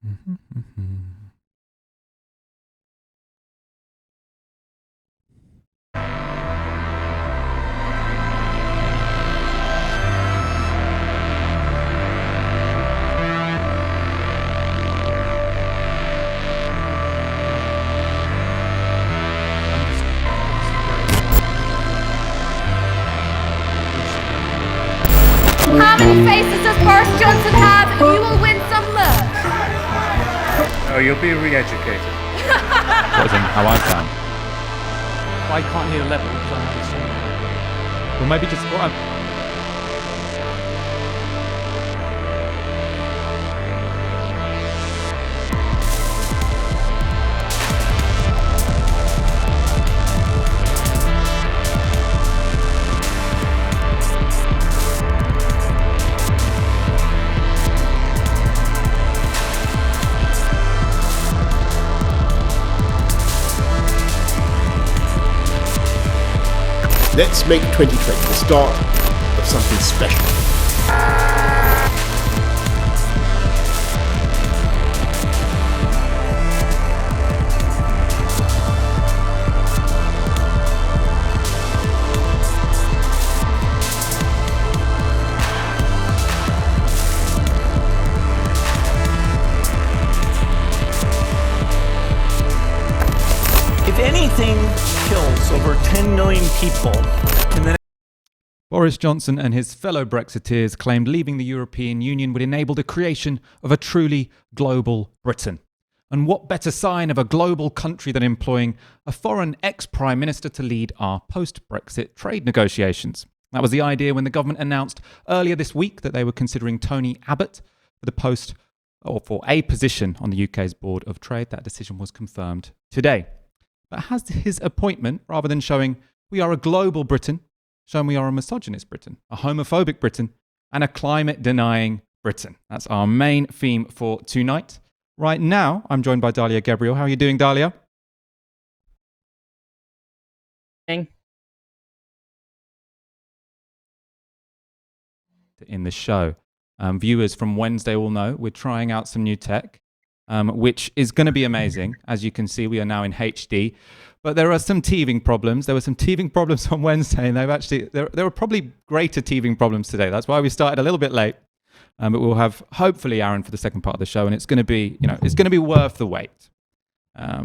How many faces does Boris Johnson have? You will win some merch. Oh, you'll be re-educated. As in how I sound. I can't hear the level because I'm not singing. Well, maybe just what Let's make 2020 the start of something special. If anything kills over 10 million people in the Boris Johnson and his fellow Brexiteers claimed leaving the European Union would enable the creation of a truly global Britain. And what better sign of a global country than employing a foreign ex-Prime Minister to lead our post-Brexit trade negotiations? That was the idea when the government announced earlier this week that they were considering Tony Abbott for the post or for a position on the UK's Board of Trade. That decision was confirmed today. But has his appointment, rather than showing we are a global Britain, shown we are a misogynist Britain, a homophobic Britain, and a climate-denying Britain? That's our main theme for tonight. Right now, I'm joined by Dalia Gebrial. How are you doing, Dalia? In the show. Viewers from Wednesday will know we're trying out some new tech, which is going to be amazing. As you can see, we are now in HD. But there are some teething problems. There were some teething problems on Wednesday, and there were probably greater teething problems today. That's why we started a little bit late. But we'll have hopefully Aaron for the second part of the show, and it's going to be, it's going to be worth the wait.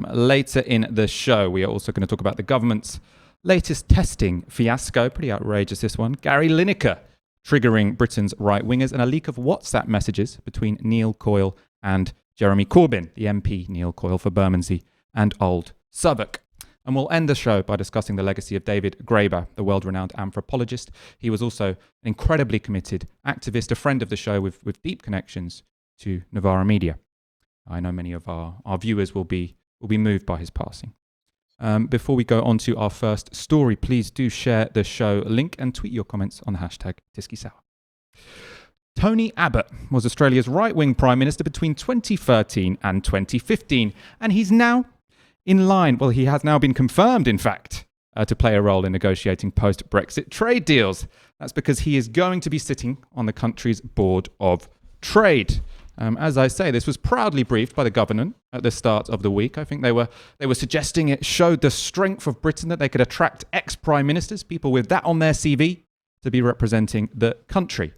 Later in the show, we are also going to talk about the government's latest testing fiasco. Pretty outrageous, this one. Gary Lineker triggering Britain's right-wingers, and a leak of WhatsApp messages between Neil Coyle and Jeremy Corbyn, the MP Neil Coyle for Bermondsey and Old Southwark. And we'll end the show by discussing the legacy of David Graeber, the world-renowned anthropologist. He was also an incredibly committed activist, a friend of the show with deep connections to Novara Media. I know many of our viewers will be moved by his passing. Before we go on to our first story, please do share the show link and tweet your comments on the hashtag Tysky. Tony Abbott was Australia's right-wing Prime Minister between 2013 and 2015, and he's now in line, well, he has now been confirmed, in fact, to play a role in negotiating post-Brexit trade deals. That's because he is going to be sitting on the country's Board of Trade. As I say, this was proudly briefed by the government at the start of the week. I think they were suggesting it showed the strength of Britain that they could attract ex-prime ministers, people with that on their CV, to be representing the country.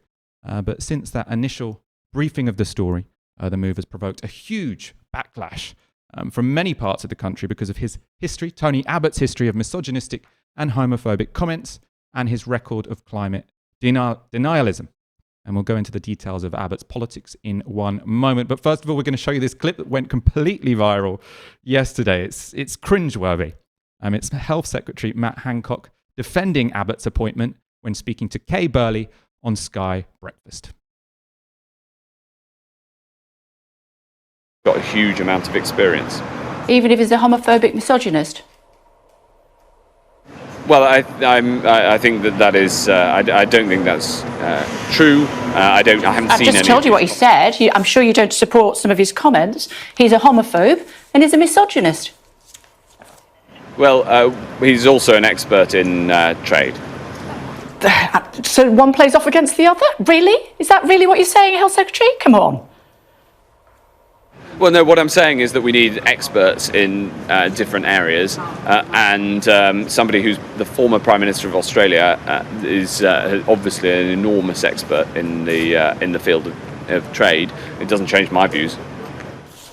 But since that initial briefing of the story, the move has provoked a huge backlash from many parts of the country because of his history, Tony Abbott's history of misogynistic and homophobic comments, and his record of climate denialism. And we'll go into the details of Abbott's politics in one moment. But first of all, we're going to show you this clip that went completely viral yesterday. It's cringeworthy. It's Health Secretary Matt Hancock defending Abbott's appointment when speaking to Kay Burley on Sky Breakfast. Got a huge amount of experience. Even if he's a homophobic misogynist? Well, I think that is. I don't think that's true. I haven't seen any. I've just told you what he said. I'm sure you don't support some of his comments. He's a homophobe and he's a misogynist. Well, he's also an expert in trade. So one plays off against the other? Really? Is that really what you're saying, Health Secretary? Come on. Well, no, what I'm saying is that we need experts in different areas, and somebody who's the former Prime Minister of Australia is obviously an enormous expert in the field of trade. It doesn't change my views.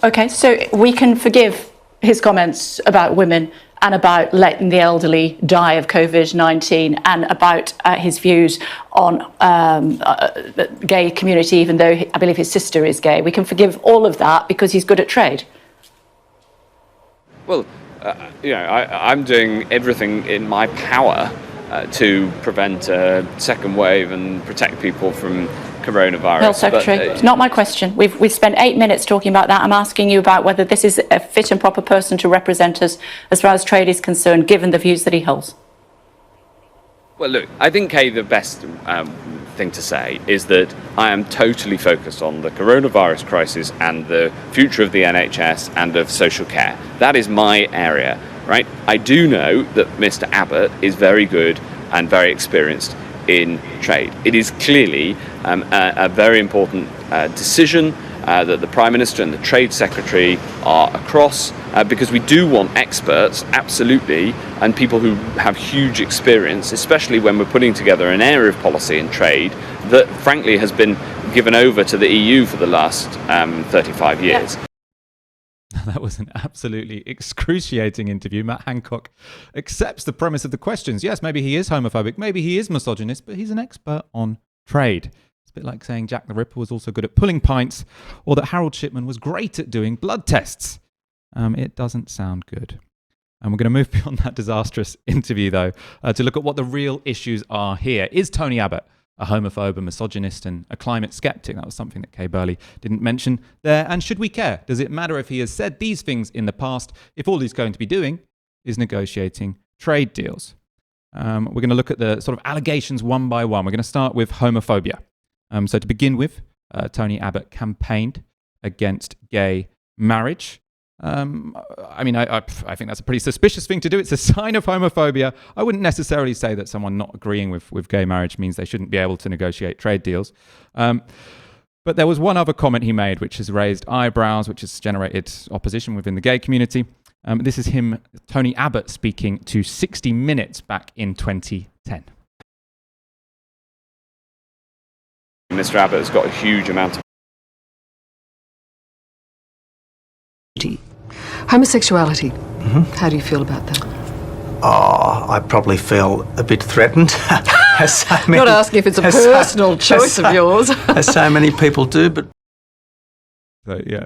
OK, so we can forgive his comments about women and about letting the elderly die of COVID-19 and about his views on the gay community, even though I believe his sister is gay. We can forgive all of that because he's good at trade. Well, I'm doing everything in my power to prevent a second wave and protect people from coronavirus. Well, Secretary, it's not my question. We've spent 8 minutes talking about that. I'm asking you about whether this is a fit and proper person to represent us as far as trade is concerned, given the views that he holds. Well, look, I think, Kay, the best thing to say is that I am totally focused on the coronavirus crisis and the future of the NHS and of social care. That is my area, right? I do know that Mr. Abbott is very good and very experienced in trade. It is clearly a very important decision that the Prime Minister and the Trade Secretary are across, because we do want experts, absolutely, and people who have huge experience, especially when we're putting together an area of policy in trade that, frankly, has been given over to the EU for the last 35 years. Yeah. That was an absolutely excruciating interview. Matt Hancock accepts the premise of the questions. Yes, maybe he is homophobic, maybe he is misogynist, but he's an expert on trade. It's a bit like saying Jack the Ripper was also good at pulling pints, or that Harold Shipman was great at doing blood tests. It doesn't sound good. And we're going to move beyond that disastrous interview, though, to look at what the real issues are here. Is Tony Abbott a homophobe, a misogynist, and a climate skeptic? That was something that Kay Burley didn't mention there. And should we care? Does it matter if he has said these things in the past, if all he's going to be doing is negotiating trade deals? We're going to look at the sort of allegations one by one. We're going to start with homophobia. So to begin with, Tony Abbott campaigned against gay marriage. I think that's a pretty suspicious thing to do. It's a sign of homophobia. I wouldn't necessarily say that someone not agreeing with gay marriage means they shouldn't be able to negotiate trade deals. But there was one other comment he made which has raised eyebrows, which has generated opposition within the gay community. This is him, Tony Abbott, speaking to 60 Minutes back in 2010. Mr. Abbott has got a huge amount of homosexuality. How do you feel about that? Oh, I probably feel a bit threatened. Not asking if it's a personal choice of yours. As so many people do, but... So, yeah.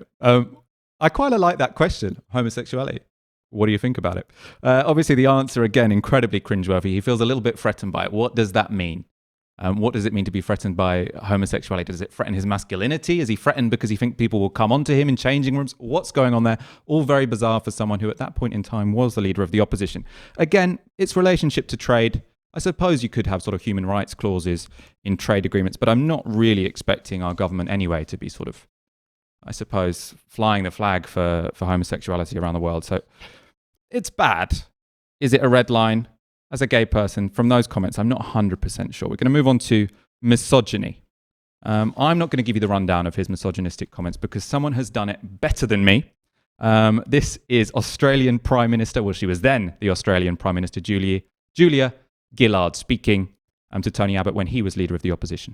I quite like that question, homosexuality. What do you think about it? Obviously, the answer, again, incredibly cringeworthy. He feels a little bit threatened by it. What does that mean? What does it mean to be threatened by homosexuality? Does it threaten his masculinity? Is he threatened because he thinks people will come onto him in changing rooms? What's going on there? All very bizarre for someone who at that point in time was the leader of the opposition. Again, its relationship to trade. I suppose you could have sort of human rights clauses in trade agreements, but I'm not really expecting our government anyway to be sort of, I suppose, flying the flag for homosexuality around the world. So it's bad. Is it a red line? As a gay person, from those comments, I'm not 100% sure. We're going to move on to misogyny. I'm not going to give you the rundown of his misogynistic comments because someone has done it better than me. This is Australian Prime Minister, well, she was then the Australian Prime Minister, Julia Gillard, speaking to Tony Abbott when he was leader of the opposition.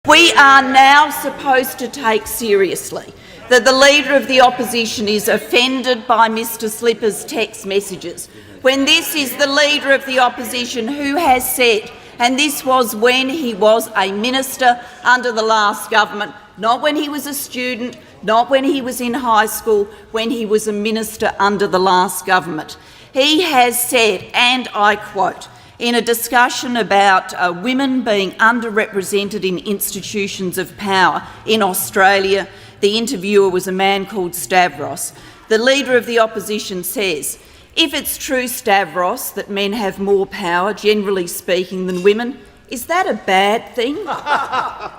We are now supposed to take seriously that the leader of the opposition is offended by Mr Slipper's text messages, when this is the leader of the opposition who has said, and this was when he was a minister under the last government, not when he was a student, not when he was in high school, when he was a minister under the last government. He has said, and I quote, in a discussion about women being underrepresented in institutions of power in Australia, the interviewer was a man called Stavros. The leader of the opposition says, if it's true, Stavros, that men have more power, generally speaking, than women, is that a bad thing?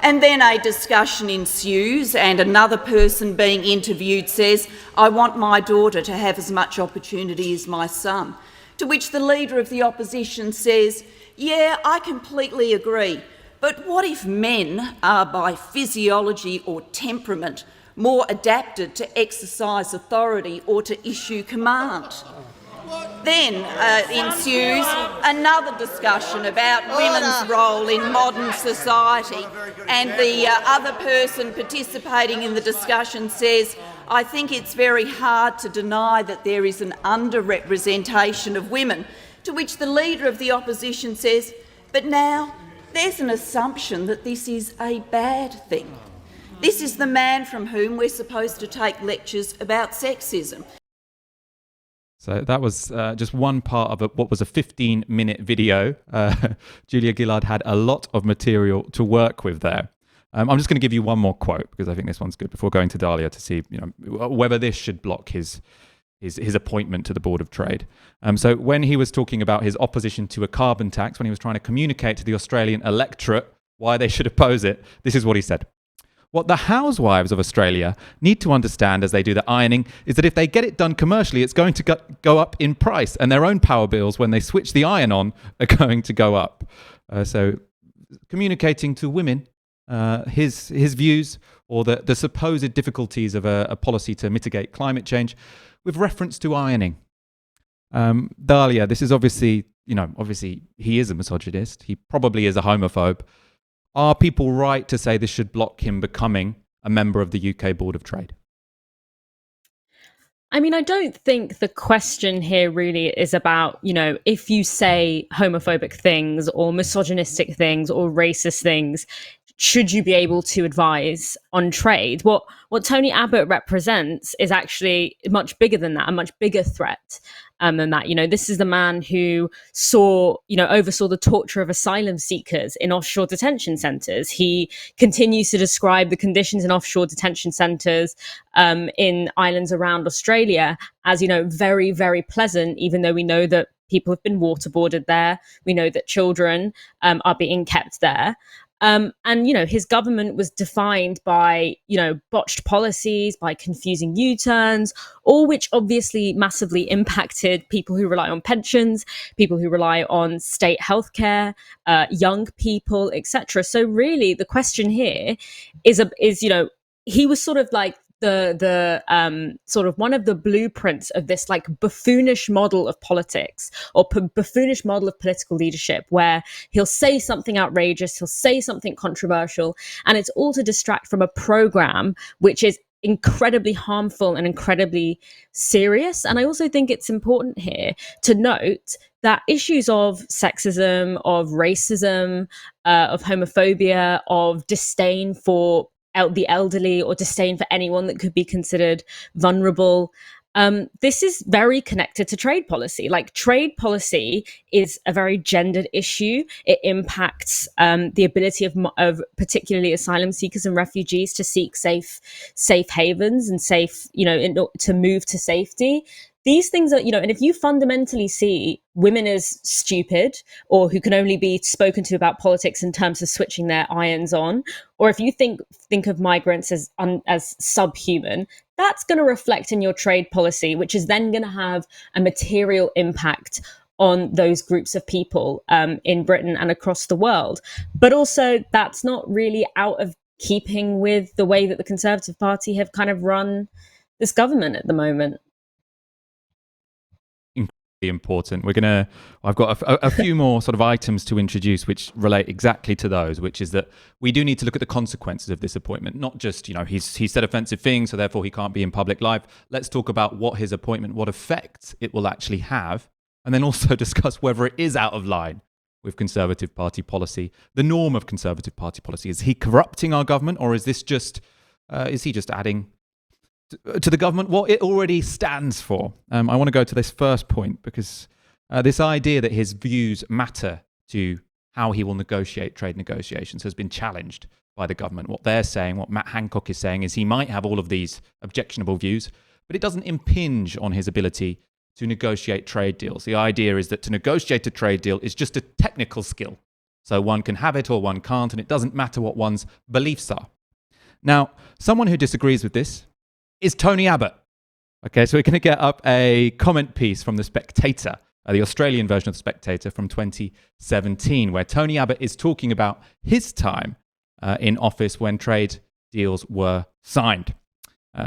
And then a discussion ensues and another person being interviewed says, I want my daughter to have as much opportunity as my son. To which the leader of the opposition says, yeah, I completely agree, but what if men are by physiology or temperament more adapted to exercise authority or to issue command. Then ensues another discussion about women's role in modern society, and the other person participating in the discussion says, "I think it's very hard to deny that there is an underrepresentation of women," to which the Leader of the Opposition says, "But now there's an assumption that this is a bad thing. This is the man from whom we're supposed to take lectures about sexism." So that was just one part of what was a 15-minute video. Julia Gillard had a lot of material to work with there. I'm just going to give you one more quote because I think this one's good before going to Dalia to see, whether this should block his appointment to the Board of Trade. So when he was talking about his opposition to a carbon tax, when he was trying to communicate to the Australian electorate why they should oppose it, this is what he said. "What the housewives of Australia need to understand as they do the ironing is that if they get it done commercially, it's going to go up in price, and their own power bills, when they switch the iron on, are going to go up." So communicating to women his views or the supposed difficulties of a policy to mitigate climate change with reference to ironing. Dalia, this is obviously he is a misogynist. He probably is a homophobe. Are people right to say this should block him becoming a member of the UK Board of Trade? I mean, I don't think the question here really is about, if you say homophobic things or misogynistic things or racist things, should you be able to advise on trade? What Tony Abbott represents is actually much bigger than that, a much bigger threat than that. This is the man who oversaw the torture of asylum seekers in offshore detention centres. He continues to describe the conditions in offshore detention centres in islands around Australia as, very, very pleasant, even though we know that people have been waterboarded there. We know that children are being kept there. His government was defined by, botched policies, by confusing U-turns, all which obviously massively impacted people who rely on pensions, people who rely on state healthcare, young people, etc. So really the question here is, he was sort of like the sort of one of the blueprints of this like buffoonish model of politics or buffoonish model of political leadership, where he'll say something outrageous, he'll say something controversial, and it's all to distract from a program which is incredibly harmful and incredibly serious. And I also think it's important here to note that issues of sexism, of racism, of homophobia, of disdain for the elderly or disdain for anyone that could be considered vulnerable. This is very connected to trade policy. Like, trade policy is a very gendered issue. It impacts the ability of particularly asylum seekers and refugees to seek safe havens and to move to safety. These things are, and if you fundamentally see women as stupid or who can only be spoken to about politics in terms of switching their irons on, or if you think of migrants as subhuman, that's going to reflect in your trade policy, which is then going to have a material impact on those groups of people in Britain and across the world. But also, that's not really out of keeping with the way that the Conservative Party have kind of run this government at the moment. Important. I've got a few more sort of items to introduce which relate exactly to those, which is that we do need to look at the consequences of this appointment, not just, he's said offensive things, so therefore he can't be in public life. Let's talk about what his appointment, what effect it will actually have, and then also discuss whether it is out of line with Conservative Party policy, the norm of Conservative Party policy. Is he corrupting our government, or is he just adding to the government what it already stands for? I want to go to this first point because this idea that his views matter to how he will negotiate trade negotiations has been challenged by the government. What they're saying, what Matt Hancock is saying, is he might have all of these objectionable views, but it doesn't impinge on his ability to negotiate trade deals. The idea is that to negotiate a trade deal is just a technical skill. So one can have it or one can't, and it doesn't matter what one's beliefs are. Now, someone who disagrees with this is Tony Abbott. Okay, so we're going to get up a comment piece from The Spectator, the Australian version of The Spectator from 2017, where Tony Abbott is talking about his time in office when trade deals were signed.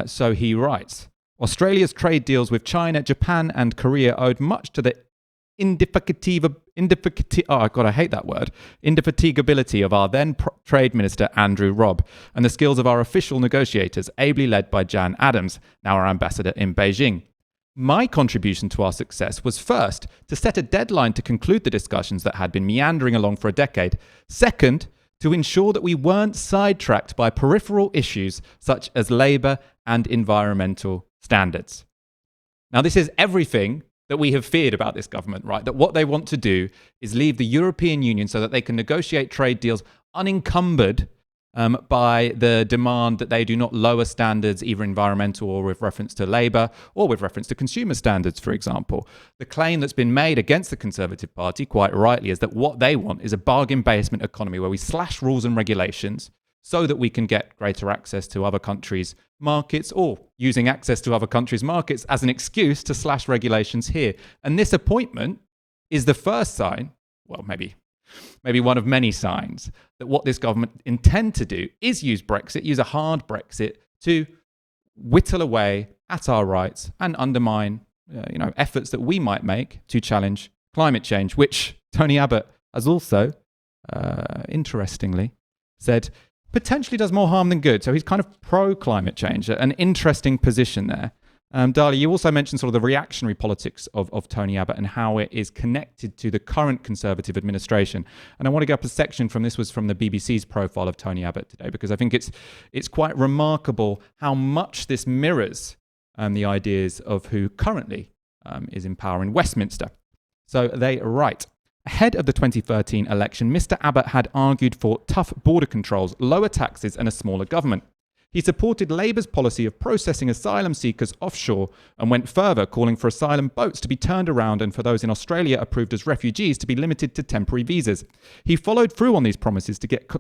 So he writes, Australia's trade deals with China, Japan and Korea owed much to the indefatigability of our then Trade Minister Andrew Robb and the skills of our official negotiators, ably led by Jan Adams, now our ambassador in Beijing. My contribution to our success was first, to set a deadline to conclude the discussions that had been meandering along for a decade. Second, to ensure that we weren't sidetracked by peripheral issues such as labour and environmental standards. Now, this is everything that we have feared about this government, right? That what they want to do is leave the European Union so that they can negotiate trade deals unencumbered by the demand that they do not lower standards, either environmental or with reference to labour or with reference to consumer standards, for example. The claim that's been made against the Conservative Party, quite rightly, is that what they want is a bargain basement economy where we slash rules and regulations so that we can get greater access to other countries' markets, or using access to other countries' markets as an excuse to slash regulations here. And this appointment is the first sign, well, maybe one of many signs, that what this government intend to do is use a hard Brexit, to whittle away at our rights and undermine efforts that we might make to challenge climate change, which Tony Abbott has also, interestingly, said potentially does more harm than good. So he's kind of pro-climate change, an interesting position there. Dalia, you also mentioned sort of the reactionary politics of Tony Abbott and how it is connected to the current Conservative administration. And I want to get up a section from this was from the BBC's profile of Tony Abbott today, because I think it's quite remarkable how much this mirrors the ideas of who currently is in power in Westminster. So they write, ahead of the 2013 election, Mr. Abbott had argued for tough border controls, lower taxes and a smaller government. He supported Labour's policy of processing asylum seekers offshore and went further, calling for asylum boats to be turned around and for those in Australia approved as refugees to be limited to temporary visas. He followed through on these promises to get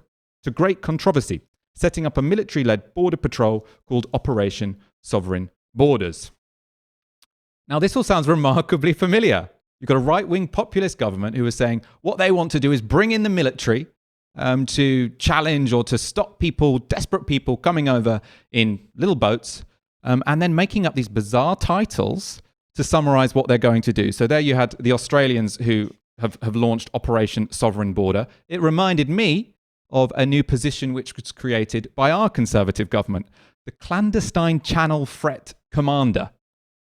to great controversy, setting up a military-led border patrol called Operation Sovereign Borders. Now, this all sounds remarkably familiar. You've got a right-wing populist government who is saying what they want to do is bring in the military to challenge or to stop people, desperate people, coming over in little boats, and then making up these bizarre titles to summarize what they're going to do. So there you had the Australians who have launched Operation Sovereign Border. It reminded me of a new position which was created by our Conservative government, the Clandestine Channel Threat Commander,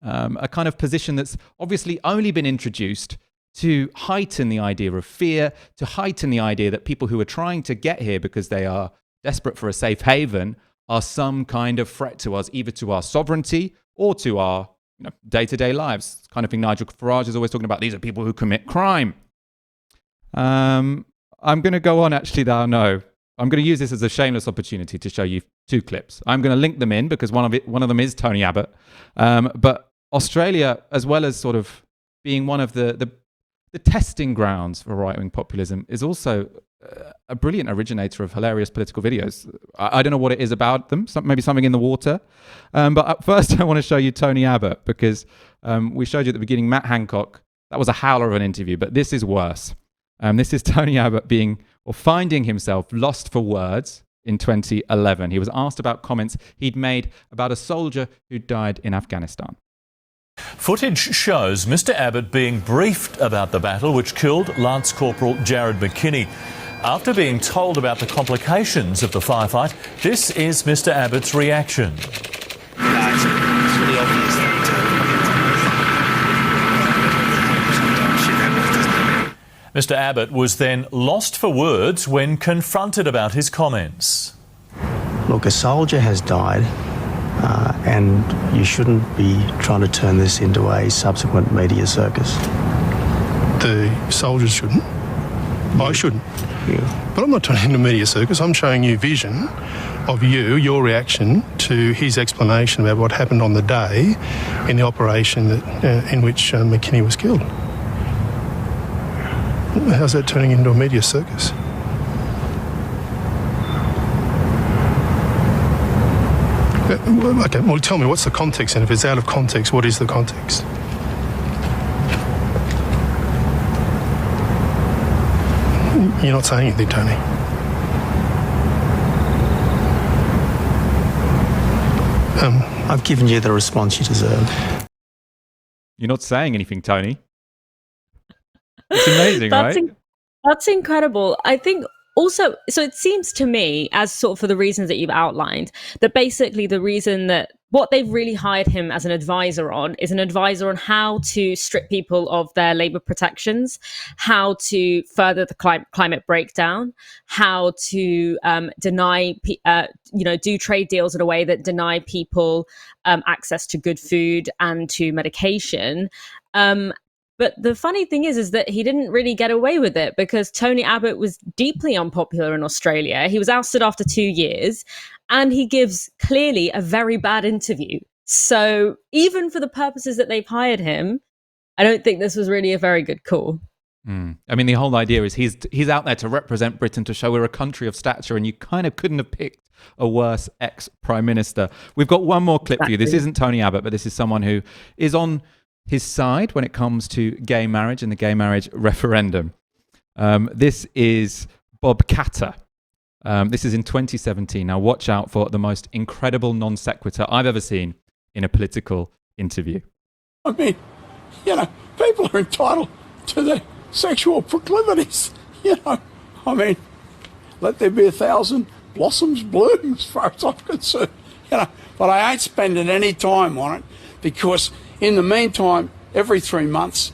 a kind of position that's obviously only been introduced to heighten the idea of fear, to heighten the idea that people who are trying to get here because they are desperate for a safe haven are some kind of threat to us, either to our sovereignty or to our day-to-day lives. It's kind of thing Nigel Farage is always talking about. These are people who commit crime. I'm going to go on actually now. No, I'm going to use this as a shameless opportunity to show you two clips. I'm going to link them in because one of them is Tony Abbott. But Australia, as well as sort of being one of the testing grounds for right-wing populism, is also a brilliant originator of hilarious political videos. I don't know what it is about them, maybe something in the water. But first I want to show you Tony Abbott, because we showed you at the beginning Matt Hancock. That was a howler of an interview, but this is worse. This is Tony Abbott finding himself lost for words in 2011. He was asked about comments he'd made about a soldier who died in Afghanistan. Footage shows Mr. Abbott being briefed about the battle which killed Lance Corporal Jared McKinney. After being told about the complications of the firefight, this is Mr. Abbott's reaction. It's really obvious that Mr. Abbott was then lost for words when confronted about his comments. Look, a soldier has died. And you shouldn't be trying to turn this into a subsequent media circus. The soldiers shouldn't. I shouldn't. Yeah. But I'm not turning into a media circus. I'm showing you vision of your reaction to his explanation about what happened on the day in the operation in which McKinney was killed. How's that turning into a media circus? Okay, well, tell me, what's the context? And if it's out of context, what is the context? You're not saying anything, Tony. I've given you the response you deserve. You're not saying anything, Tony. It's amazing, right? That's incredible. I think also, so it seems to me, as sort of for the reasons that you've outlined, that basically the reason that what they've really hired him as an advisor on is an advisor on how to strip people of their labor protections, how to further the climate breakdown, how to deny, do trade deals in a way that deny people access to good food and to medication. But the funny thing is that he didn't really get away with it because Tony Abbott was deeply unpopular in Australia. He was ousted after 2 years and he gives clearly a very bad interview. So even for the purposes that they've hired him, I don't think this was really a very good call. I mean, the whole idea is he's out there to represent Britain, to show we're a country of stature, and you kind of couldn't have picked a worse ex-prime minister. We've got one more clip for you. This isn't Tony Abbott, but this is someone who is on his side when it comes to gay marriage and the gay marriage referendum. This is Bob Katter. This is in 2017. Now watch out for the most incredible non sequitur I've ever seen in a political interview. I mean, people are entitled to their sexual proclivities, I mean, let there be 1,000 blossoms bloom as far as I'm concerned, but I ain't spending any time on it because in the meantime, every 3 months,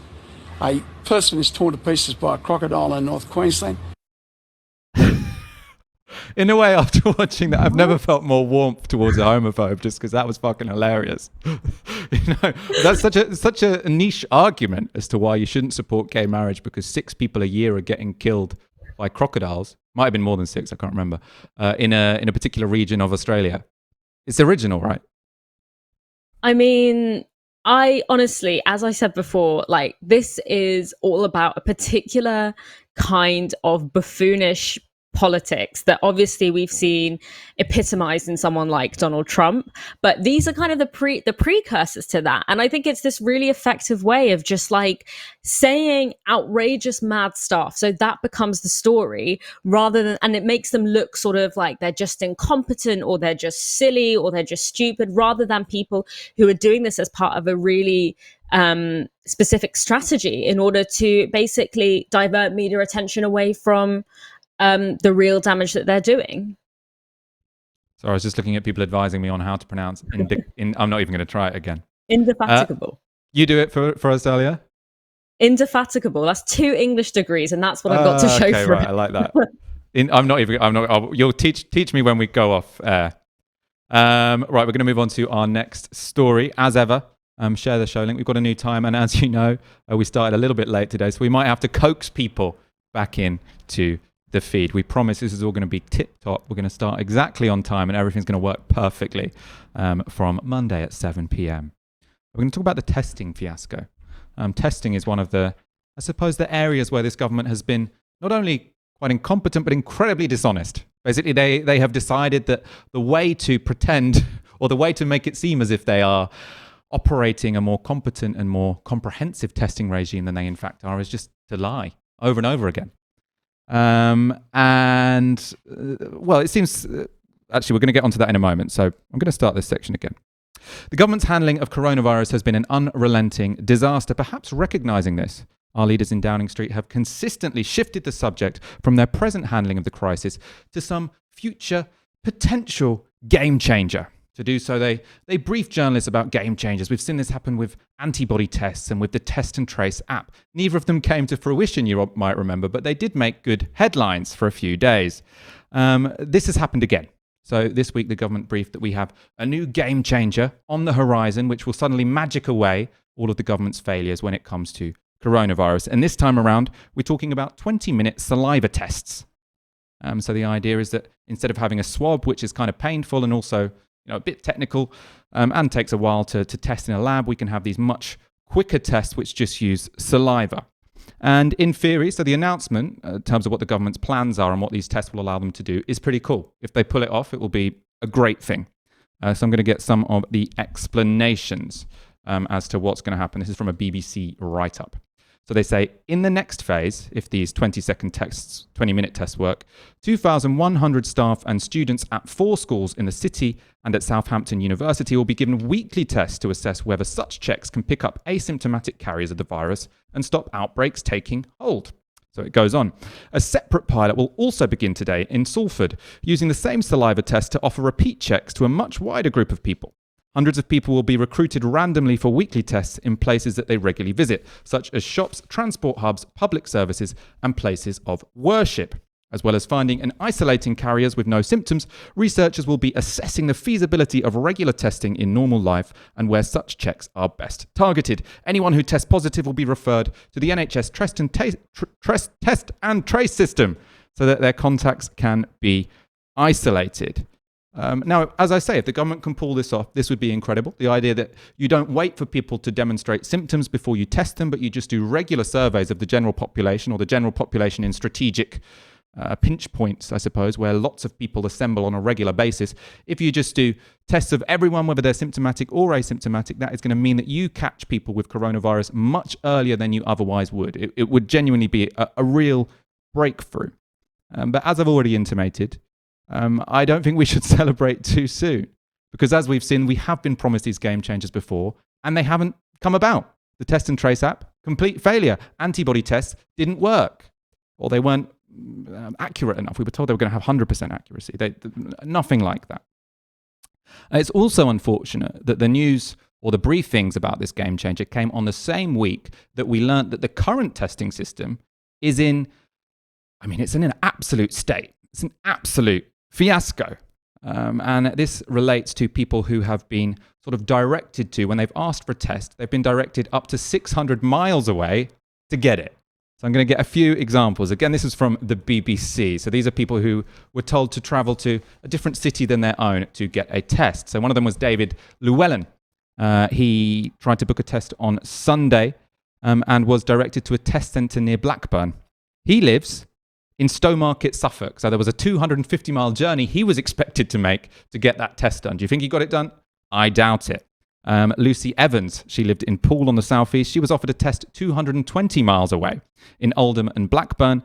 a person is torn to pieces by a crocodile in North Queensland. In a way, after watching that, I've never felt more warmth towards a homophobe just because that was fucking hilarious. That's such a niche argument as to why you shouldn't support gay marriage because 6 people a year are getting killed by crocodiles. Might have been more than 6, I can't remember, in a particular region of Australia. It's original, right? I mean, I honestly, as I said before, this is all about a particular kind of buffoonish politics that obviously we've seen epitomized in someone like Donald Trump, but these are kind of the precursors to that. And I think it's this really effective way of just saying outrageous mad stuff, so that becomes the story rather than, and it makes them look sort of like they're just incompetent or they're just silly or they're just stupid, rather than people who are doing this as part of a really specific strategy in order to basically divert media attention away from the real damage that they're doing. So I was just looking at people advising me on how to pronounce I'm not even going to try it again. Indefatigable. You do it for us, Dalia? Indefatigable. That's 2 English degrees, and that's what I've got to show for right, it. I like that. You'll teach me when we go off air. Right, we're going to move on to our next story. As ever, share the show link. We've got a new time, and as you know, we started a little bit late today, so we might have to coax people back in to the feed. We promise this is all going to be tip-top. We're going to start exactly on time and everything's going to work perfectly from Monday at 7 p.m. We're going to talk about the testing fiasco. Testing is one of the areas where this government has been not only quite incompetent, but incredibly dishonest. Basically, they have decided that the way to pretend, or the way to make it seem as if they are operating a more competent and more comprehensive testing regime than they in fact are, is just to lie over and over again. It seems, actually, we're going to get onto that in a moment. So I'm going to start this section again. The government's handling of coronavirus has been an unrelenting disaster. Perhaps recognizing this, our leaders in Downing Street have consistently shifted the subject from their present handling of the crisis to some future potential game changer. To do so, they brief journalists about game changers. We've seen this happen with antibody tests and with the Test and Trace app. Neither of them came to fruition, you might remember, but they did make good headlines for a few days. This has happened again. So this week, the government briefed that we have a new game changer on the horizon, which will suddenly magic away all of the government's failures when it comes to coronavirus. And this time around, we're talking about 20-minute saliva tests. So the idea is that instead of having a swab, which is kind of painful and also a bit technical and takes a while to test in a lab, we can have these much quicker tests which just use saliva. And in theory, so the announcement in terms of what the government's plans are and what these tests will allow them to do is pretty cool. If they pull it off, it will be a great thing. So I'm going to get some of the explanations as to what's going to happen. This is from a BBC write-up. So they say, in the next phase, if these 20-second tests, 20-minute tests work, 2,100 staff and students at 4 schools in the city and at Southampton University will be given weekly tests to assess whether such checks can pick up asymptomatic carriers of the virus and stop outbreaks taking hold. So it goes on. A separate pilot will also begin today in Salford, using the same saliva test to offer repeat checks to a much wider group of people. Hundreds of people will be recruited randomly for weekly tests in places that they regularly visit, such as shops, transport hubs, public services, and places of worship. As well as finding and isolating carriers with no symptoms, researchers will be assessing the feasibility of regular testing in normal life and where such checks are best targeted. Anyone who tests positive will be referred to the NHS test and trace system so that their contacts can be isolated. Now, as I say, if the government can pull this off, this would be incredible. The idea that you don't wait for people to demonstrate symptoms before you test them, but you just do regular surveys of the general population, or the general population in strategic pinch points, I suppose, where lots of people assemble on a regular basis. If you just do tests of everyone, whether they're symptomatic or asymptomatic, that is going to mean that you catch people with coronavirus much earlier than you otherwise would. It would genuinely be a real breakthrough. But as I've already intimated, I don't think we should celebrate too soon, because as we've seen, we have been promised these game changers before, and they haven't come about. The test and trace app, complete failure. Antibody tests didn't work, or they weren't accurate enough. We were told they were going to have 100% accuracy. Nothing like that. It's also unfortunate that the news or the briefings about this game changer came on the same week that we learnt that the current testing system is it's in an absolute state. It's an absolute fiasco. And this relates to people who have been sort of directed to, when they've asked for a test, they've been directed up to 600 miles away to get it. So I'm going to get a few examples. Again, this is from the BBC. So these are people who were told to travel to a different city than their own to get a test. So one of them was David Llewellyn. He tried to book a test on Sunday and was directed to a test centre near Blackburn. He lives in Stowmarket, Suffolk. So there was a 250-mile journey he was expected to make to get that test done. Do you think he got it done? I doubt it. Lucy Evans, she lived in Poole on the southeast. She was offered a test 220 miles away in Oldham and Blackburn.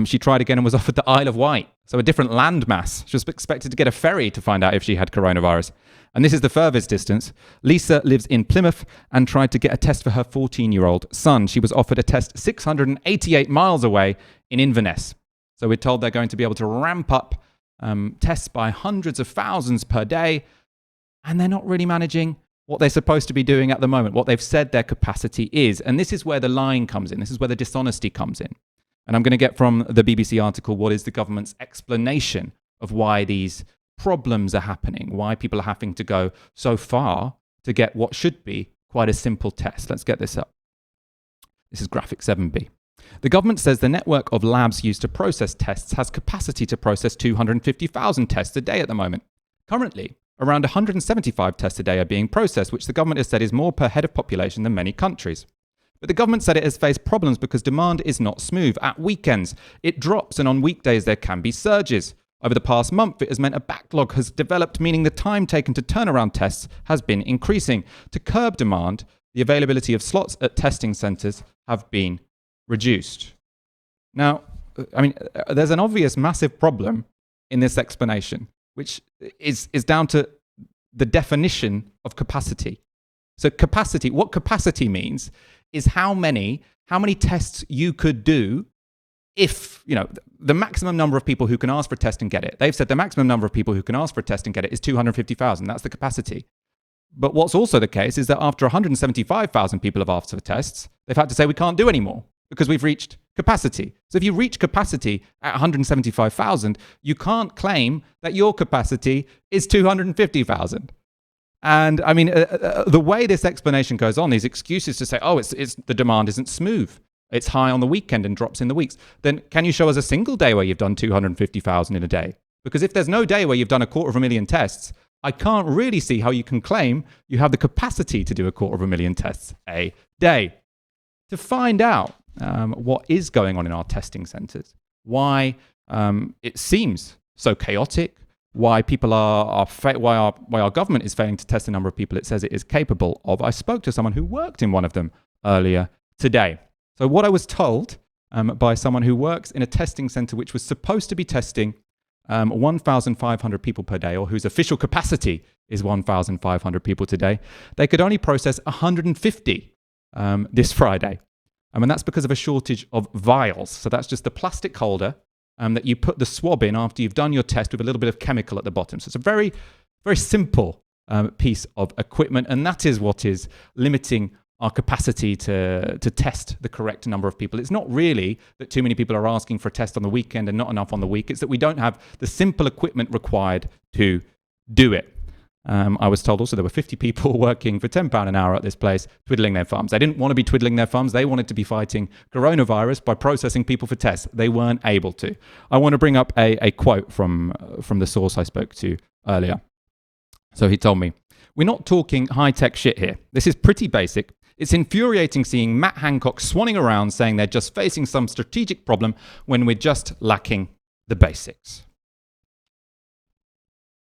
She tried again and was offered the Isle of Wight, so a different landmass. She was expected to get a ferry to find out if she had coronavirus. And this is the furthest distance. Lisa lives in Plymouth and tried to get a test for her 14-year-old son. She was offered a test 688 miles away in Inverness. So we're told they're going to be able to ramp up tests by hundreds of thousands per day, and they're not really managing what they're supposed to be doing at the moment, what they've said their capacity is. And this is where the lying comes in. This is where the dishonesty comes in. And I'm going to get from the BBC article what is the government's explanation of why these problems are happening, why people are having to go so far to get what should be quite a simple test. Let's get this up. This is graphic 7b. The government says the network of labs used to process tests has capacity to process 250,000 tests a day at the moment. Currently, around 175 tests a day are being processed, which the government has said is more per head of population than many countries. But the government said it has faced problems because demand is not smooth. At weekends, it drops, and on weekdays there can be surges. Over the past month, it has meant a backlog has developed, meaning the time taken to turn around tests has been increasing. To curb demand, the availability of slots at testing centres have been reduced. Now, there's an obvious massive problem in this explanation, which is down to the definition of capacity. So capacity, what capacity means is how many tests you could do if, the maximum number of people who can ask for a test and get it. They've said the maximum number of people who can ask for a test and get it is 250,000. That's the capacity. But what's also the case is that after 175,000 people have asked for tests, they've had to say we can't do any more because we've reached capacity. So if you reach capacity at 175,000, you can't claim that your capacity is 250,000. And the way this explanation goes on, these excuses to say, it's the demand isn't smooth. It's high on the weekend and drops in the weeks. Then can you show us a single day where you've done 250,000 in a day? Because if there's no day where you've done 250,000 tests, I can't really see how you can claim you have the capacity to do 250,000 tests a day. To find out what is going on in our testing centres, why it seems so chaotic, why people why our government is failing to test the number of people it says it is capable of, I spoke to someone who worked in one of them earlier today. So what I was told by someone who works in a testing center which was supposed to be testing 1,500 people per day, or whose official capacity is 1,500 people today, they could only process 150 this Friday. And that's because of a shortage of vials. So that's just the plastic holder that you put the swab in after you've done your test with a little bit of chemical at the bottom. So it's a very, very simple piece of equipment, and that is what is limiting our capacity to test the correct number of people. It's not really that too many people are asking for a test on the weekend and not enough on the week. It's that we don't have the simple equipment required to do it. I was told also there were 50 people working for £10 an hour at this place, twiddling their thumbs. They didn't want to be twiddling their thumbs. They wanted to be fighting coronavirus by processing people for tests. They weren't able to. I want to bring up a quote from the source I spoke to earlier. So he told me, "We're not talking high-tech shit here. This is pretty basic. It's infuriating seeing Matt Hancock swanning around saying they're just facing some strategic problem when we're just lacking the basics."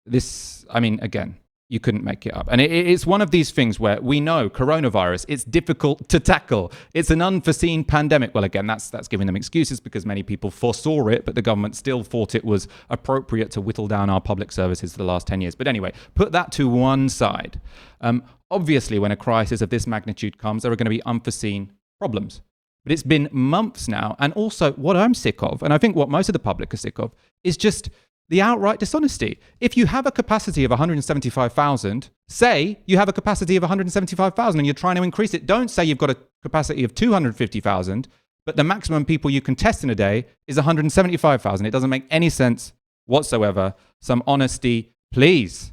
This, I mean, again, you couldn't make it up. And it's one of these things where we know coronavirus, it's difficult to tackle. It's an unforeseen pandemic. Well, again, that's giving them excuses because many people foresaw it, but the government still thought it was appropriate to whittle down our public services for the last 10 years. But anyway, put that to one side. Obviously, when a crisis of this magnitude comes, there are going to be unforeseen problems. But it's been months now. And also, what I'm sick of, and I think what most of the public are sick of, is just the outright dishonesty. If you have a capacity of 175,000, say you have a capacity of 175,000 and you're trying to increase it. Don't say you've got a capacity of 250,000, but the maximum people you can test in a day is 175,000. It doesn't make any sense whatsoever. Some honesty, please.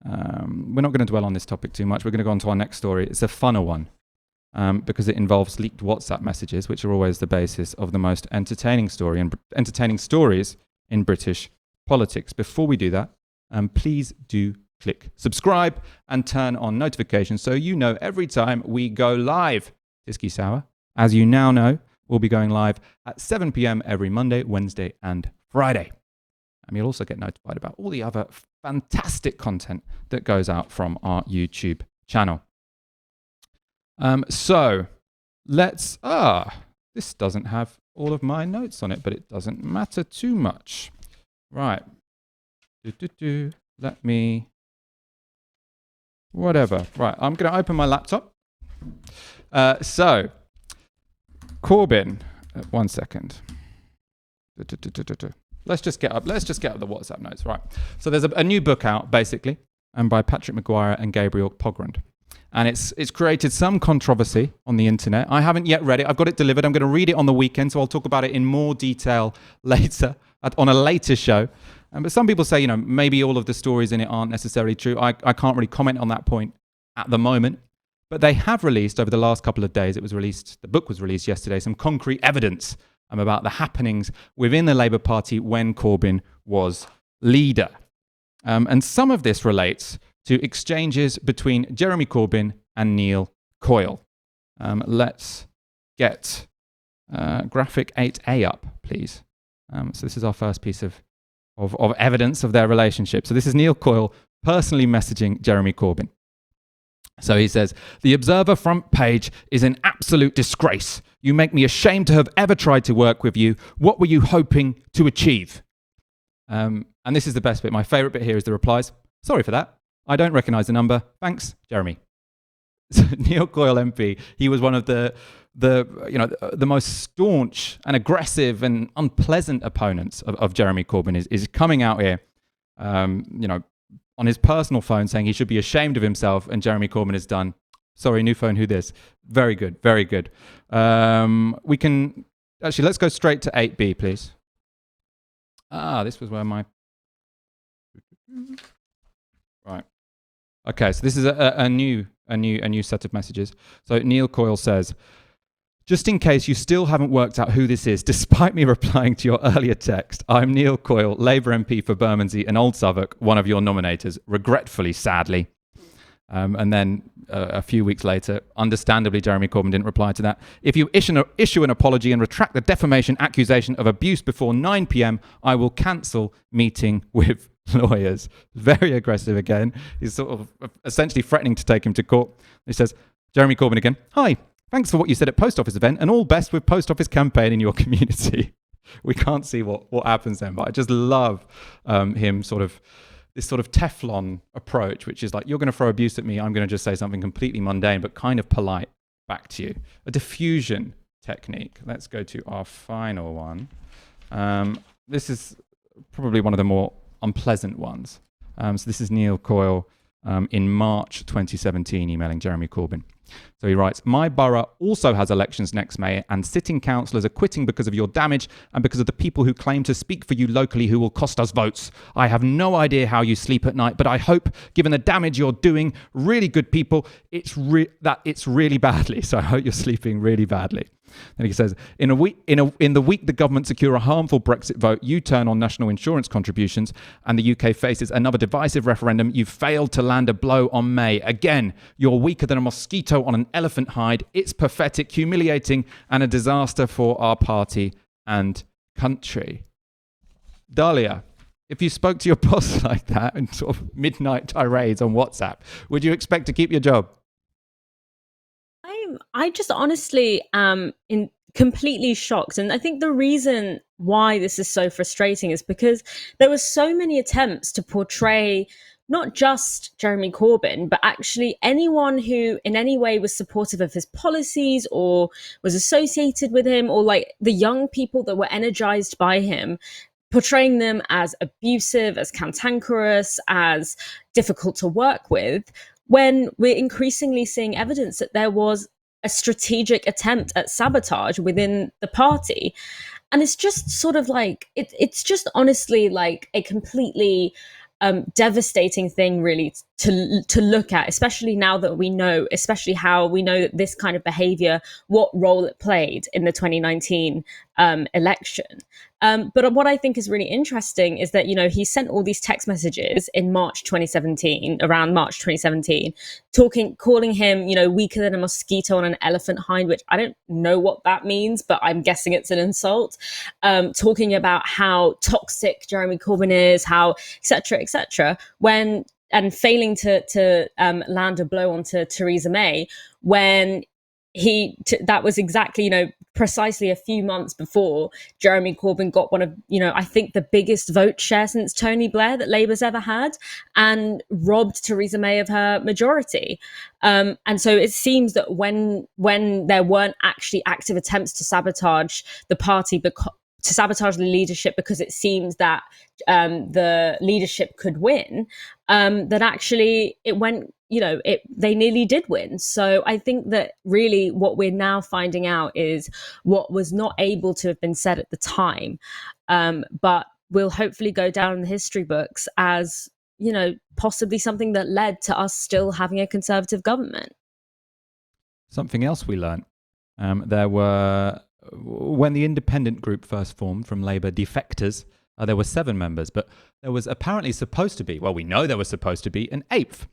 We're not going to dwell on this topic too much. We're going to go on to our next story. It's a funner one because it involves leaked WhatsApp messages, which are always the basis of the most entertaining stories in British politics. Before we do that, please do click subscribe and turn on notifications so you know every time we go live. Tysky Sour, as you now know, will be going live at 7 p.m. every Monday, Wednesday, and Friday. And you'll also get notified about all the other fantastic content that goes out from our YouTube channel. So let's... this doesn't have all of my notes on it, but it doesn't matter too much. Right. Let me... Whatever. Right, I'm going to open my laptop. So, Corbyn... one second. Let's just get up the WhatsApp notes. Right. So there's a new book out, basically, by Patrick Maguire and Gabriel Pogrund. And it's created some controversy on the internet. I haven't yet read it. I've got it delivered. I'm going to read it on the weekend, so I'll talk about it in more detail later, on a later show. But some people say, maybe all of the stories in it aren't necessarily true. I can't really comment on that point at the moment. But they have released, over the last couple of days, the book was released yesterday, some concrete evidence about the happenings within the Labour Party when Corbyn was leader. And some of this relates to exchanges between Jeremy Corbyn and Neil Coyle. Let's get graphic 8A up, please. So this is our first piece of evidence of their relationship. So this is Neil Coyle personally messaging Jeremy Corbyn. So he says, "The Observer front page is an absolute disgrace. You make me ashamed to have ever tried to work with you. What were you hoping to achieve?" And this is the best bit. My favourite bit here is the replies. "Sorry for that. I don't recognise the number. Thanks, Jeremy." So Neil Coyle MP, he was one of the most staunch and aggressive and unpleasant opponents of Jeremy Corbyn. Is coming out here, on his personal phone saying he should be ashamed of himself, and Jeremy Corbyn has done, "Sorry, new phone, who this?" Very good, very good. We can, actually, let's go straight to 8B, please. This was where my... Right. Okay, so this is a new set of messages. So Neil Coyle says, "Just in case you still haven't worked out who this is, despite me replying to your earlier text, I'm Neil Coyle, Labour MP for Bermondsey and Old Southwark, one of your nominators, regretfully, sadly." And then a few weeks later, understandably, Jeremy Corbyn didn't reply to that. "If you issue an apology and retract the defamation accusation of abuse before 9 p.m, I will cancel meeting with lawyers." Very aggressive again. He's sort of essentially threatening to take him to court. He says, Jeremy Corbyn again, "Hi. Thanks for what you said at post office event, and all best with post office campaign in your community. We can't see what happens then, but I just love him this sort of Teflon approach, which is like, you're going to throw abuse at me, I'm going to just say something completely mundane, but kind of polite back to you. A diffusion technique. Let's go to our final one. This is probably one of the more unpleasant ones. So this is Neil Coyle in March 2017 emailing Jeremy Corbyn. So he writes, my borough also has elections next May, and sitting councillors are quitting because of your damage and because of the people who claim to speak for you locally who will cost us votes. I have no idea how you sleep at night, but I hope, given the damage you're doing, really good people, it's really badly. So I hope you're sleeping really badly. And he says, in the week the government secure a harmful Brexit vote, you turn on national insurance contributions, and the UK faces another divisive referendum. You've failed to land a blow on May. Again, you're weaker than a mosquito on an elephant hide. It's pathetic, humiliating, and a disaster for our party and country. Dalia, if you spoke to your boss like that in sort of midnight tirades on WhatsApp, would you expect to keep your job? I just honestly am completely shocked. And I think the reason why this is so frustrating is because there were so many attempts to portray not just Jeremy Corbyn, but actually anyone who in any way was supportive of his policies or was associated with him, or like the young people that were energized by him, portraying them as abusive, as cantankerous, as difficult to work with, when we're increasingly seeing evidence that there was a strategic attempt at sabotage within the party. And it's just sort of like, it's just honestly like a completely devastating thing really to look at, especially now that we know, especially how we know that this kind of behavior, what role it played in the 2019 election. But what I think is really interesting is that, you know, he sent all these text messages in March 2017, around March 2017, calling him, you know, weaker than a mosquito on an elephant hind, which I don't know what that means, but I'm guessing it's an insult. Talking about how toxic Jeremy Corbyn is, how et cetera, and failing to land a blow onto Theresa May when that was exactly, you know, precisely a few months before Jeremy Corbyn got one of, you know, I think the biggest vote share since Tony Blair that Labour's ever had, and robbed Theresa May of her majority. And so it seems that when there weren't actually active attempts to sabotage the party, to sabotage the leadership because it seems that the leadership could win, that actually it went, you know, they nearly did win. So I think that really what we're now finding out is what was not able to have been said at the time, but will hopefully go down in the history books as, you know, possibly something that led to us still having a Conservative government. Something else we learned, when the independent group first formed from Labour defectors, there were 7 members, but there was apparently supposed to be, well, we know there was supposed to be an 8th.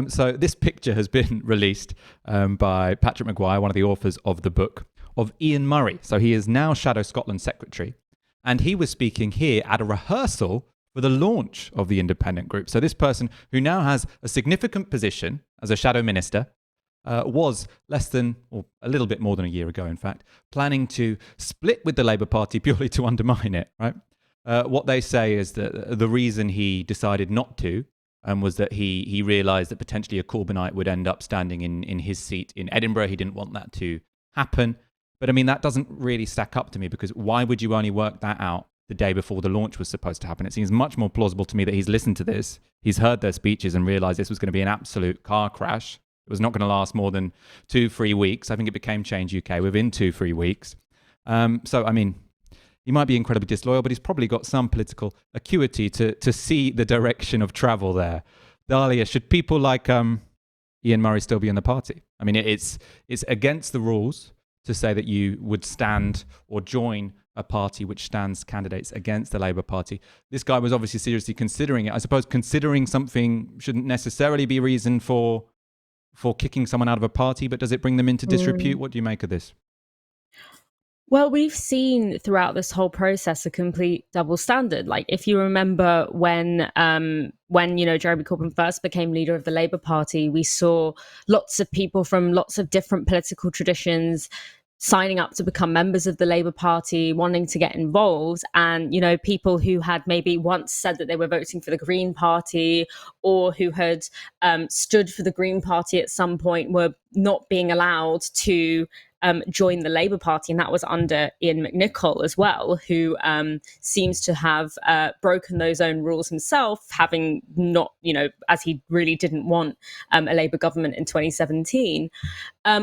So this picture has been released by Patrick Maguire, one of the authors of the book, of Ian Murray. So he is now Shadow Scotland Secretary. And he was speaking here at a rehearsal for the launch of the independent group. So this person, who now has a significant position as a shadow minister, was less than, or a little bit more than a year ago, in fact, planning to split with the Labour Party purely to undermine it, right? What they say is that the reason he decided not to was that he realised that potentially a Corbynite would end up standing in his seat in Edinburgh. He didn't want that to happen. But I mean, that doesn't really stack up to me, because why would you only work that out the day before the launch was supposed to happen? It seems much more plausible to me that he's listened to this, he's heard their speeches and realised this was going to be an absolute car crash. It was not going to last more than 2-3 weeks. I think it became Change UK within 2-3 weeks. So, I mean, he might be incredibly disloyal, but he's probably got some political acuity to see the direction of travel there. Dalia, should people like Ian Murray still be in the party? I mean, it's against the rules to say that you would stand or join a party which stands candidates against the Labour Party. This guy was obviously seriously considering it. I suppose considering something shouldn't necessarily be reason for kicking someone out of a party, but does it bring them into disrepute? What do you make of this? Well, we've seen throughout this whole process a complete double standard. Like, if you remember when Jeremy Corbyn first became leader of the Labour Party, we saw lots of people from lots of different political traditions signing up to become members of the Labour Party, wanting to get involved. And, people who had maybe once said that they were voting for the Green Party or who had stood for the Green Party at some point were not being allowed to join the Labour Party, and that was under Ian McNicol as well, who seems to have broken those own rules himself, having not, as he really didn't want a Labour government in 2017.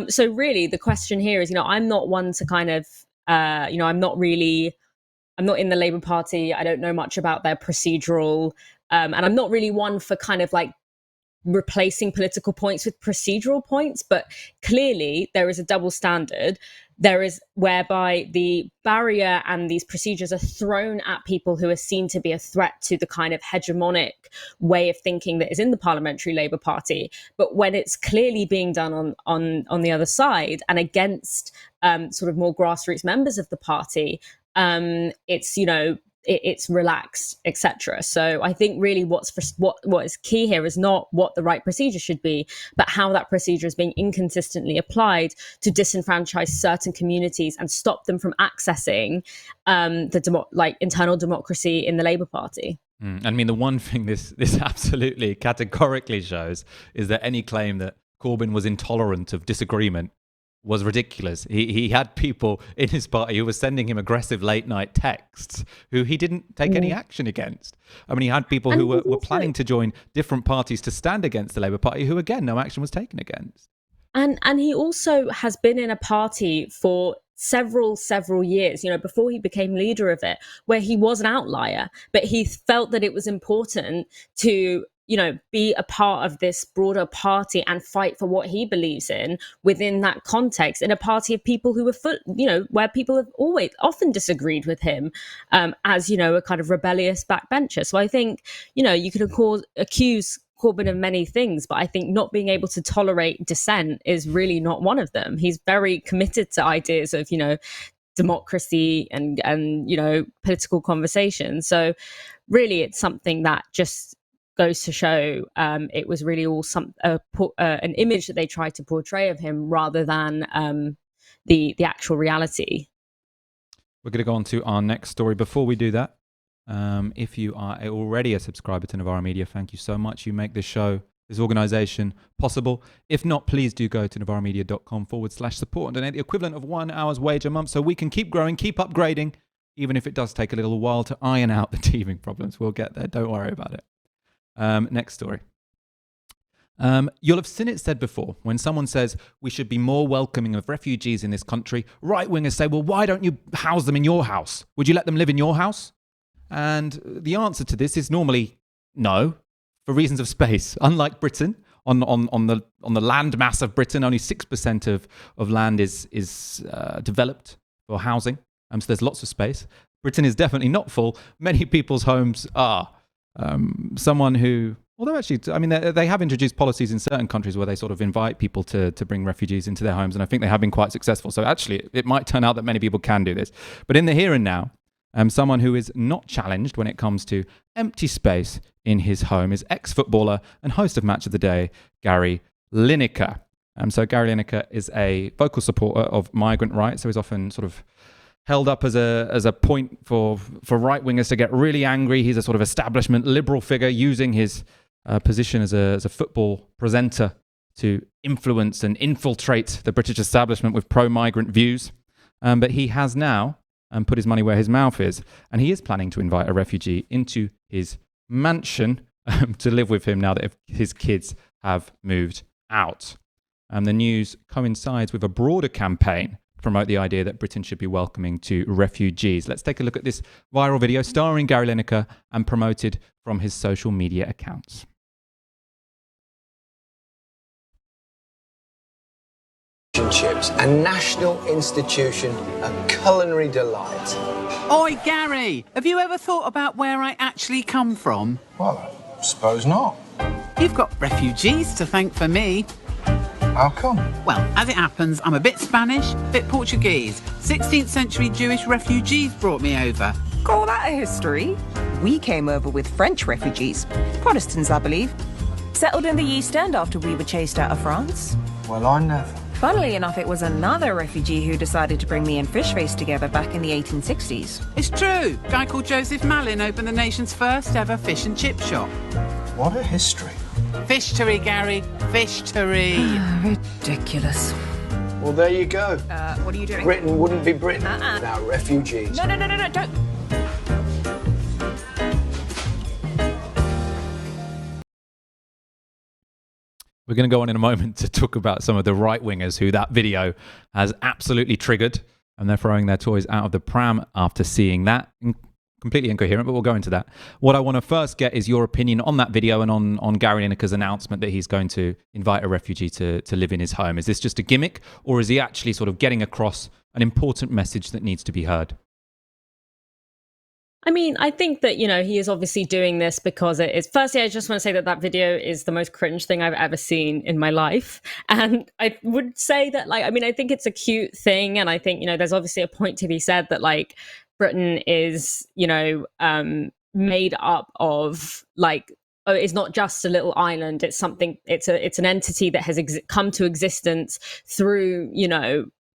So really, the question here is, I'm not one to kind of, I'm not in the Labour Party. I don't know much about their procedural, and I'm not really one for kind of like replacing political points with procedural points, but clearly there is a double standard. There is whereby the barrier and these procedures are thrown at people who are seen to be a threat to the kind of hegemonic way of thinking that is in the Parliamentary Labour Party. But when it's clearly being done on the other side and against sort of more grassroots members of the party, it's relaxed, etc. So I think really what is key here is not what the right procedure should be, but how that procedure is being inconsistently applied to disenfranchise certain communities and stop them from accessing the internal democracy in the Labour Party. I mean, the one thing this absolutely categorically shows is that any claim that Corbyn was intolerant of disagreement was ridiculous. He had people in his party who were sending him aggressive late night texts who he didn't take any action against. I mean, he had people who were planning to join different parties to stand against the Labour Party who, again, no action was taken against. And he also has been in a party for several years, before he became leader of it, where he was an outlier, but he felt that it was important to be a part of this broader party and fight for what he believes in within that context, in a party of people who were, where people have often disagreed with him as, a kind of rebellious backbencher. So I think, you could accuse Corbyn of many things, but I think not being able to tolerate dissent is really not one of them. He's very committed to ideas of, democracy and political conversation. So really, it's something that just goes to show it was really all an image that they tried to portray of him rather than the actual reality. We're going to go on to our next story. Before we do that, if you are already a subscriber to Novara Media, thank you so much. You make this show, this organisation possible. If not, please do go to novaramedia.com/support and donate the equivalent of 1 hour's wage a month so we can keep growing, keep upgrading, even if it does take a little while to iron out the teething problems. We'll get there. Don't worry about it. Next story. You'll have seen it said before, when someone says we should be more welcoming of refugees in this country, right-wingers say, well, why don't you house them in your house? Would you let them live in your house? And the answer to this is normally no, for reasons of space. Unlike Britain, on the land mass of Britain, only 6% of land is developed for housing. So there's lots of space. Britain is definitely not full. Many people's homes are. Someone who, although actually, I mean, they have introduced policies in certain countries where they sort of invite people to bring refugees into their homes, and I think they have been quite successful. So actually, it might turn out that many people can do this. But in the here and now, someone who is not challenged when it comes to empty space in his home is ex-footballer and host of Match of the Day, Gary Lineker. So Gary Lineker is a vocal supporter of migrant rights, so he's often sort of held up as a point for right-wingers to get really angry. He's a sort of establishment liberal figure using his position as a football presenter to influence and infiltrate the British establishment with pro-migrant views. But he has now put his money where his mouth is, and he is planning to invite a refugee into his mansion to live with him now that his kids have moved out. The news coincides with a broader campaign to promote the idea that Britain should be welcoming to refugees. Let's take a look at this viral video starring Gary Lineker and promoted from his social media accounts. Chips, a national institution, a culinary delight. Oi, Gary, have you ever thought about where I actually come from? Well, I suppose not. You've got refugees to thank for me. How come? Well, as it happens, I'm a bit Spanish, a bit Portuguese. 16th century Jewish refugees brought me over. Call that a history? We came over with French refugees. Protestants, I believe. Settled in the East End after we were chased out of France. Well, I never. Funnily enough, it was another refugee who decided to bring me and Fish Face together back in the 1860s. It's true. A guy called Joseph Malin opened the nation's first ever fish and chip shop. What a history. Fish-tery, Gary. Fish-tery. Ridiculous. Well, there you go. What are you doing? Britain wouldn't be Britain without refugees. No, don't. We're going to go on in a moment to talk about some of the right-wingers who that video has absolutely triggered, and they're throwing their toys out of the pram after seeing that. Completely incoherent, but we'll go into that. What I want to first get is your opinion on that video and on Gary Lineker's announcement that he's going to invite a refugee to live in his home. Is this just a gimmick, or is he actually sort of getting across an important message that needs to be heard? I mean, I think that, he is obviously doing this because it is. Firstly, I just want to say that video is the most cringe thing I've ever seen in my life. And I would say that, I think it's a cute thing. And I think, there's obviously a point to be said that, Britain is, made up of, it's not just a little island. It's something, it's an entity that has come to existence through,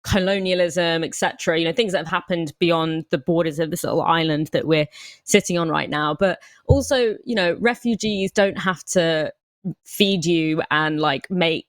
colonialism, etc. Things that have happened beyond the borders of this little island that we're sitting on right now. But also, refugees don't have to feed you and make,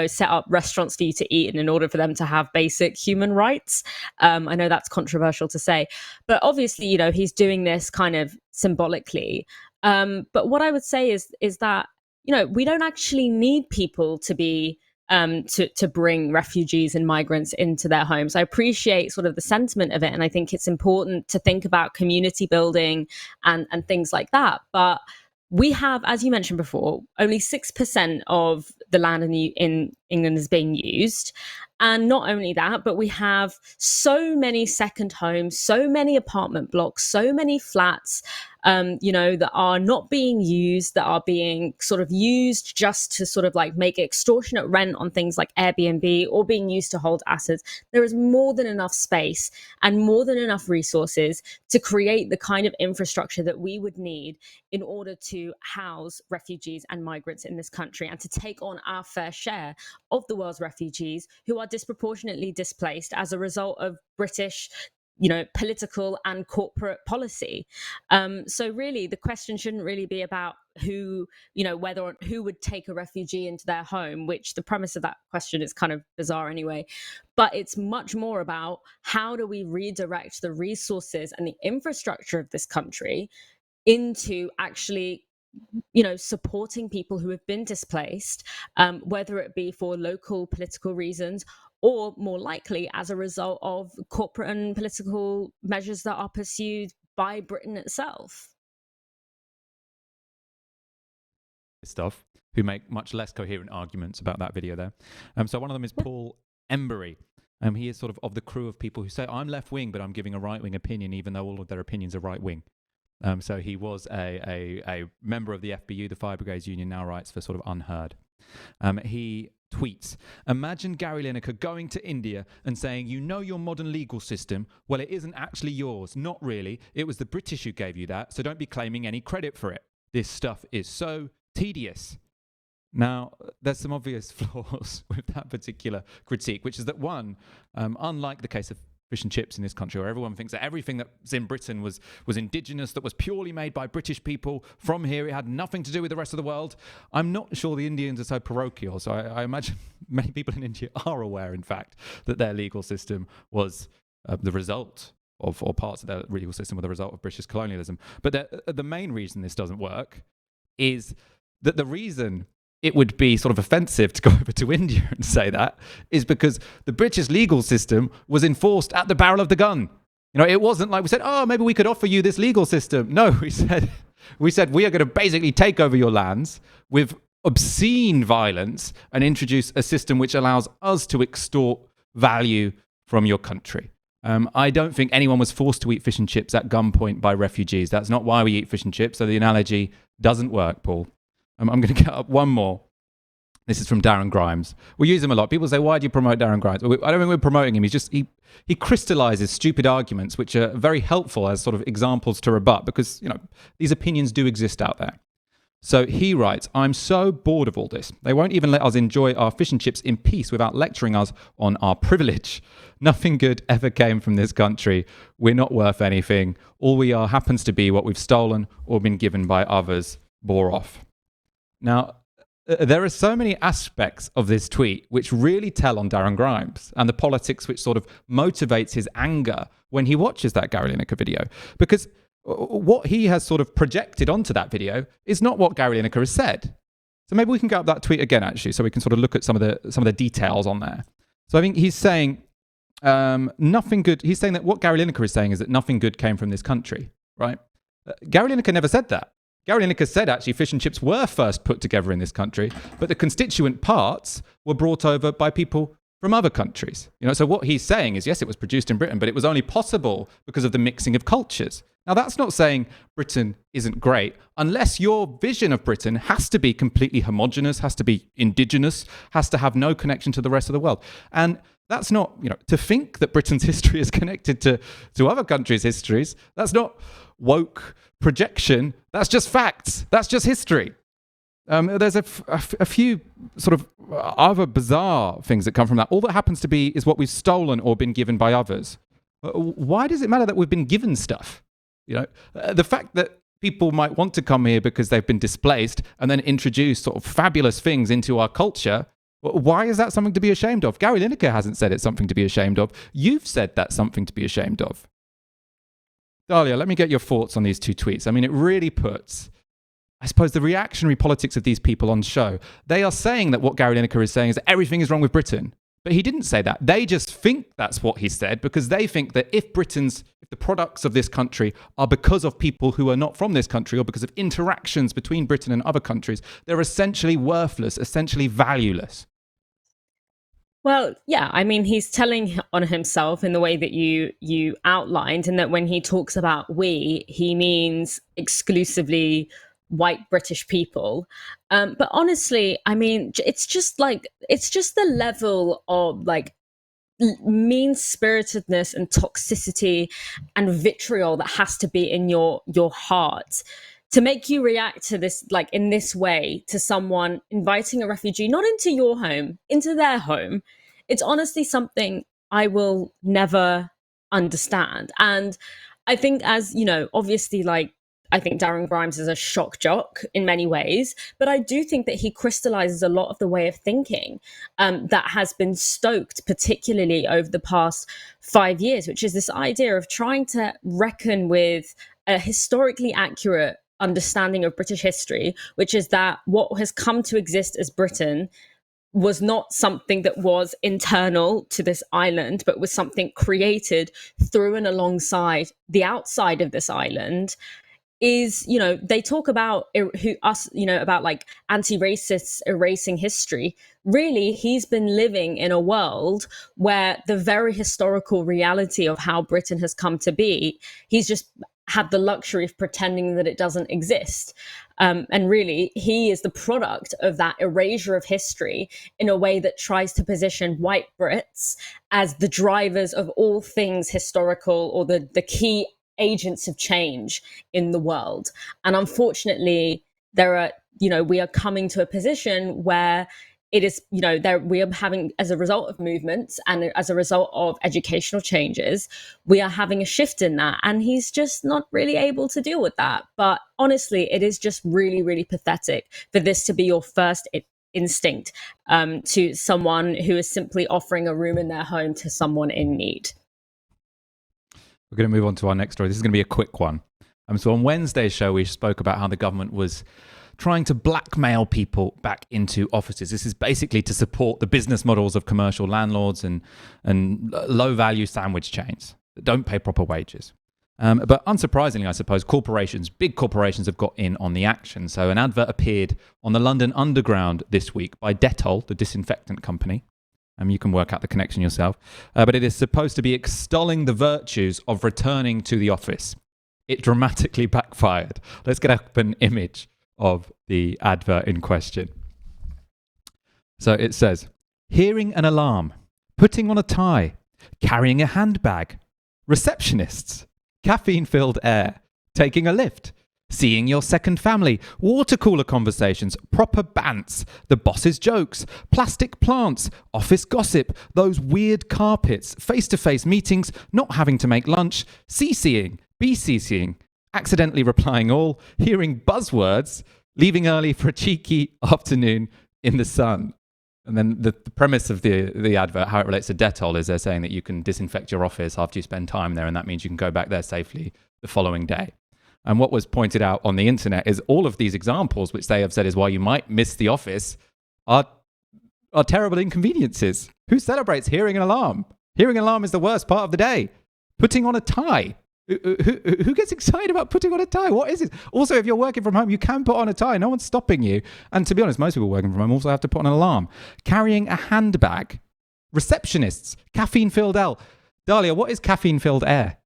set up restaurants for you to eat in order for them to have basic human rights. I know that's controversial to say, but obviously, he's doing this kind of symbolically. But what I would say is that, we don't actually need people to be to bring refugees and migrants into their homes. I appreciate sort of the sentiment of it, and I think it's important to think about community building and things like that. But we have, as you mentioned before, only 6% of the land in England is being used. And not only that, but we have so many second homes, so many apartment blocks, so many flats, that are not being used, that are being sort of used just to sort of make extortionate rent on things like Airbnb, or being used to hold assets. There is more than enough space and more than enough resources to create the kind of infrastructure that we would need in order to house refugees and migrants in this country, and to take on our fair share of the world's refugees who are disproportionately displaced as a result of British political and corporate policy. So really, the question shouldn't really be about who would take a refugee into their home, which the premise of that question is kind of bizarre anyway. But it's much more about how do we redirect the resources and the infrastructure of this country into actually supporting people who have been displaced, whether it be for local political reasons, or more likely as a result of corporate and political measures that are pursued by Britain itself. Stuff who make much less coherent arguments about that video there. So one of them is Paul Embury. He is sort of the crew of people who say, I'm left wing, but I'm giving a right wing opinion, even though all of their opinions are right wing. So he was a member of the FBU, the Fire Brigades Union, now writes for sort of Unheard. He tweets, imagine Gary Lineker going to India and saying, your modern legal system, well, it isn't actually yours. Not really. It was the British who gave you that, so don't be claiming any credit for it. This stuff is so tedious. Now, there's some obvious flaws with that particular critique, which is that one, unlike the case of fish and chips in this country, where everyone thinks that everything that's in Britain was indigenous, that was purely made by British people from here, it had nothing to do with the rest of the world. I'm not sure the Indians are so parochial, so I imagine many people in India are aware, in fact, that their legal system was the result of, or parts of their legal system were the result of British colonialism. But the main reason this doesn't work is that the reason it would be sort of offensive to go over to India and say that is because the British legal system was enforced at the barrel of the gun. It wasn't like we said, oh, maybe we could offer you this legal system. No, we said we are going to basically take over your lands with obscene violence and introduce a system which allows us to extort value from your country. I don't think anyone was forced to eat fish and chips at gunpoint by refugees. That's not why we eat fish and chips, so the analogy doesn't work, Paul. I'm going to get up one more. This is from Darren Grimes. We use him a lot. People say, why do you promote Darren Grimes? Well, I don't think we're promoting him. He crystallizes stupid arguments, which are very helpful as sort of examples to rebut, because, these opinions do exist out there. So he writes, I'm so bored of all this. They won't even let us enjoy our fish and chips in peace without lecturing us on our privilege. Nothing good ever came from this country. We're not worth anything. All we are happens to be what we've stolen or been given by others. Bore off. Now, there are so many aspects of this tweet which really tell on Darren Grimes and the politics which sort of motivates his anger when he watches that Gary Lineker video. Because what he has sort of projected onto that video is not what Gary Lineker has said. So maybe we can go up that tweet again, actually, so we can sort of look at some of the details on there. So I think he's saying nothing good. He's saying that what Gary Lineker is saying is that nothing good came from this country, right? Gary Lineker never said that. Gary Lineker said actually fish and chips were first put together in this country, but the constituent parts were brought over by people from other countries. So what he's saying is, yes, it was produced in Britain, but it was only possible because of the mixing of cultures. Now, that's not saying Britain isn't great, unless your vision of Britain has to be completely homogenous, has to be indigenous, has to have no connection to the rest of the world. And that's not, to think that Britain's history is connected to other countries' histories, that's not woke projection, that's just facts, that's just history. There's a few sort of other bizarre things that come from that. All that happens to be is what we've stolen or been given by others. Why does it matter that we've been given stuff? The fact that people might want to come here because they've been displaced and then introduce sort of fabulous things into our culture, why is that something to be ashamed of? Gary Lineker hasn't said it's something to be ashamed of. You've said that's something to be ashamed of. Dalia, let me get your thoughts on these two tweets. I mean, it really puts, I suppose, the reactionary politics of these people on show. They are saying that what Gary Lineker is saying is that everything is wrong with Britain. But he didn't say that. They just think that's what he said because they think that if the products of this country are because of people who are not from this country or because of interactions between Britain and other countries, they're essentially worthless, essentially valueless. Well, yeah, I mean, he's telling on himself in the way that you outlined, and that when he talks about we, he means exclusively white British people. But honestly, I mean, it's just the level of like mean-spiritedness and toxicity and vitriol that has to be in your heart to make you react to this, like in this way, to someone inviting a refugee, not into your home, into their home. It's honestly something I will never understand. And I think, as you know, obviously, like, I think Darren Grimes is a shock jock in many ways, but I do think that he crystallizes a lot of the way of thinking that has been stoked, particularly over the past 5 years, which is this idea of trying to reckon with a historically accurate understanding of British history, which is that what has come to exist as Britain was not something that was internal to this island, but was something created through and alongside the outside of this island. Is, you know, they talk about about like anti-racists erasing history. Really, he's been living in a world where the very historical reality of how Britain has come to be, he's just had the luxury of pretending that it doesn't exist. And really, he is the product of that erasure of history in a way that tries to position white Brits as the drivers of all things historical, or the key agents of change in the world. And unfortunately, we are coming to a position where it is, we are having, as a result of movements and as a result of educational changes, we are having a shift in that. And he's just not really able to deal with that. But honestly, it is just really, really pathetic for this to be your first instinct to someone who is simply offering a room in their home to someone in need. We're going to move on to our next story. This is going to be a quick one. So on Wednesday's show, we spoke about how the government was trying to blackmail people back into offices. This is basically to support the business models of commercial landlords and low-value sandwich chains that don't pay proper wages. But unsurprisingly, I suppose, big corporations have got in on the action. So an advert appeared on the London Underground this week by Dettol, the disinfectant company. You can work out the connection yourself. But it is supposed to be extolling the virtues of returning to the office. It dramatically backfired. Let's get up an image of the advert in question. So it says, hearing an alarm, putting on a tie, carrying a handbag, receptionists, caffeine-filled air, taking a lift, seeing your second family, water cooler conversations, proper bants, the boss's jokes, plastic plants, office gossip, those weird carpets, face-to-face meetings, not having to make lunch, CCing, BCCing, accidentally replying all, hearing buzzwords, leaving early for a cheeky afternoon in the sun. And then the premise of the advert, how it relates to Dettol, is they're saying that you can disinfect your office after you spend time there, and that means you can go back there safely the following day. And what was pointed out on the internet is all of these examples, which they have said is why you might miss the office, are terrible inconveniences. Who celebrates hearing an alarm? Hearing an alarm is the worst part of the day. Putting on a tie. Who gets excited about putting on a tie? What is it? Also, if you're working from home, you can put on a tie. No one's stopping you. And to be honest, most people working from home also have to put on an alarm. Carrying a handbag. Receptionists. Caffeine-filled air. Dalia, what is caffeine-filled air?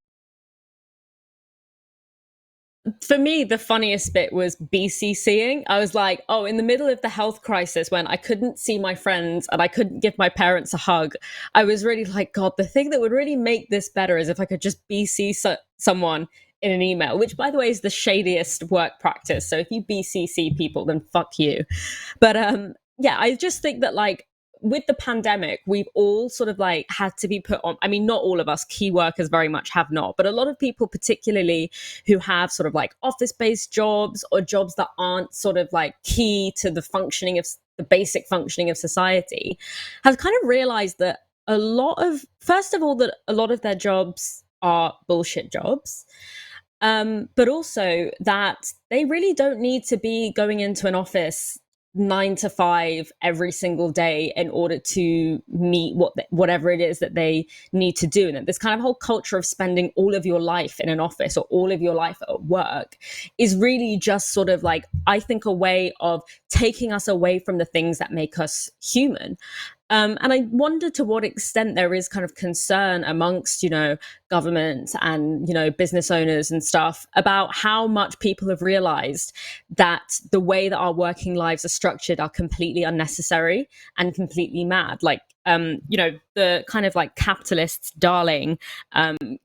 For me, the funniest bit was BCCing. I was like, oh, in the middle of the health crisis when I couldn't see my friends and I couldn't give my parents a hug, I was really like, God, the thing that would really make this better is if I could just BC someone in an email, which, by the way, is the shadiest work practice. So if you BCC people, then fuck you. But yeah, I just think that, like, with the pandemic, we've all sort of like had to be put on. I mean, not all of us, key workers very much have not, but a lot of people, particularly who have sort of like office-based jobs or jobs that aren't sort of like key to the functioning of the basic functioning of society, have kind of realized that first of all, that a lot of their jobs are bullshit jobs. But also that they really don't need to be going into an office 9 to 5 every single day in order to meet whatever it is that they need to do. And this kind of whole culture of spending all of your life in an office or all of your life at work is really just sort of like, I think, a way of taking us away from the things that make us human. And I wonder to what extent there is kind of concern amongst, government and, business owners and stuff about how much people have realized that the way that our working lives are structured are completely unnecessary and completely mad. Like, the kind of like capitalists' darling,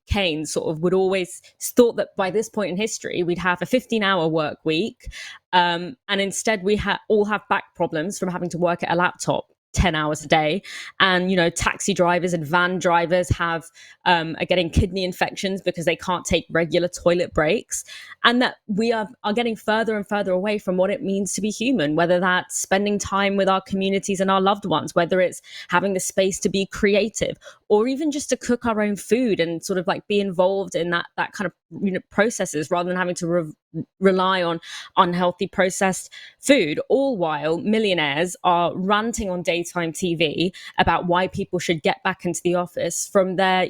Keynes sort of would always thought that by this point in history, we'd have a 15-hour work week. And instead we all have back problems from having to work at a laptop 10 hours a day, and taxi drivers and van drivers are getting kidney infections because they can't take regular toilet breaks, and that we are getting further and further away from what it means to be human, whether that's spending time with our communities and our loved ones, whether it's having the space to be creative, or even just to cook our own food and sort of like be involved in that kind of processes rather than having to rely on unhealthy processed food, all while millionaires are ranting on daytime TV about why people should get back into the office from their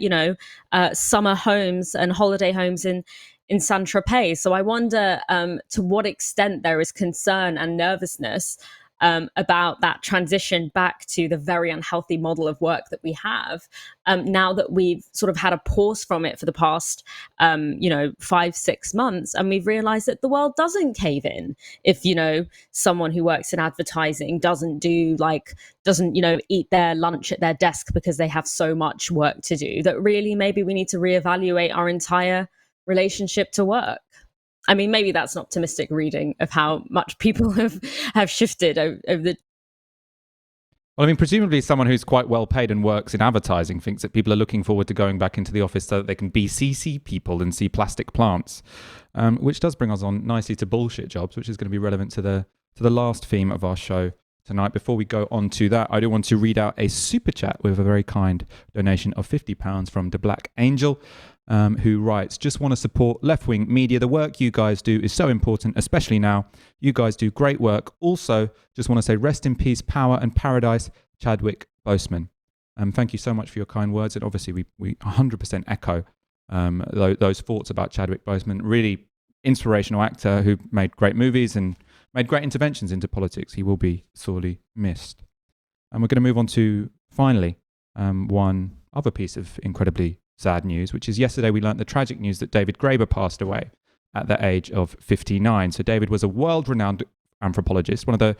summer homes and holiday homes in Saint-Tropez. So I wonder to what extent there is concern and nervousness about that transition back to the very unhealthy model of work that we have, now that we've sort of had a pause from it for the past 5-6 months, and we've realized that the world doesn't cave in if someone who works in advertising doesn't eat their lunch at their desk because they have so much work to do, that really maybe we need to reevaluate our entire relationship to work. I mean, maybe that's an optimistic reading of how much people have shifted over the... Well, I mean, presumably someone who's quite well paid and works in advertising thinks that people are looking forward to going back into the office so that they can BCC people and see plastic plants, which does bring us on nicely to bullshit jobs, which is going to be relevant to the last theme of our show tonight. Before we go on to that, I do want to read out a super chat with a very kind donation of £50 from the Black Angel, who writes, just want to support left-wing media. The work you guys do is so important, especially now. You guys do great work. Also, just want to say rest in peace, power and paradise, Chadwick Boseman. Thank you so much for your kind words. And obviously, we 100% echo those thoughts about Chadwick Boseman. Really inspirational actor who made great movies and made great interventions into politics. He will be sorely missed. And we're going to move on to, finally, one other piece of incredibly sad news, which is yesterday we learnt the tragic news that David Graeber passed away at the age of 59. So David was a world-renowned anthropologist, one of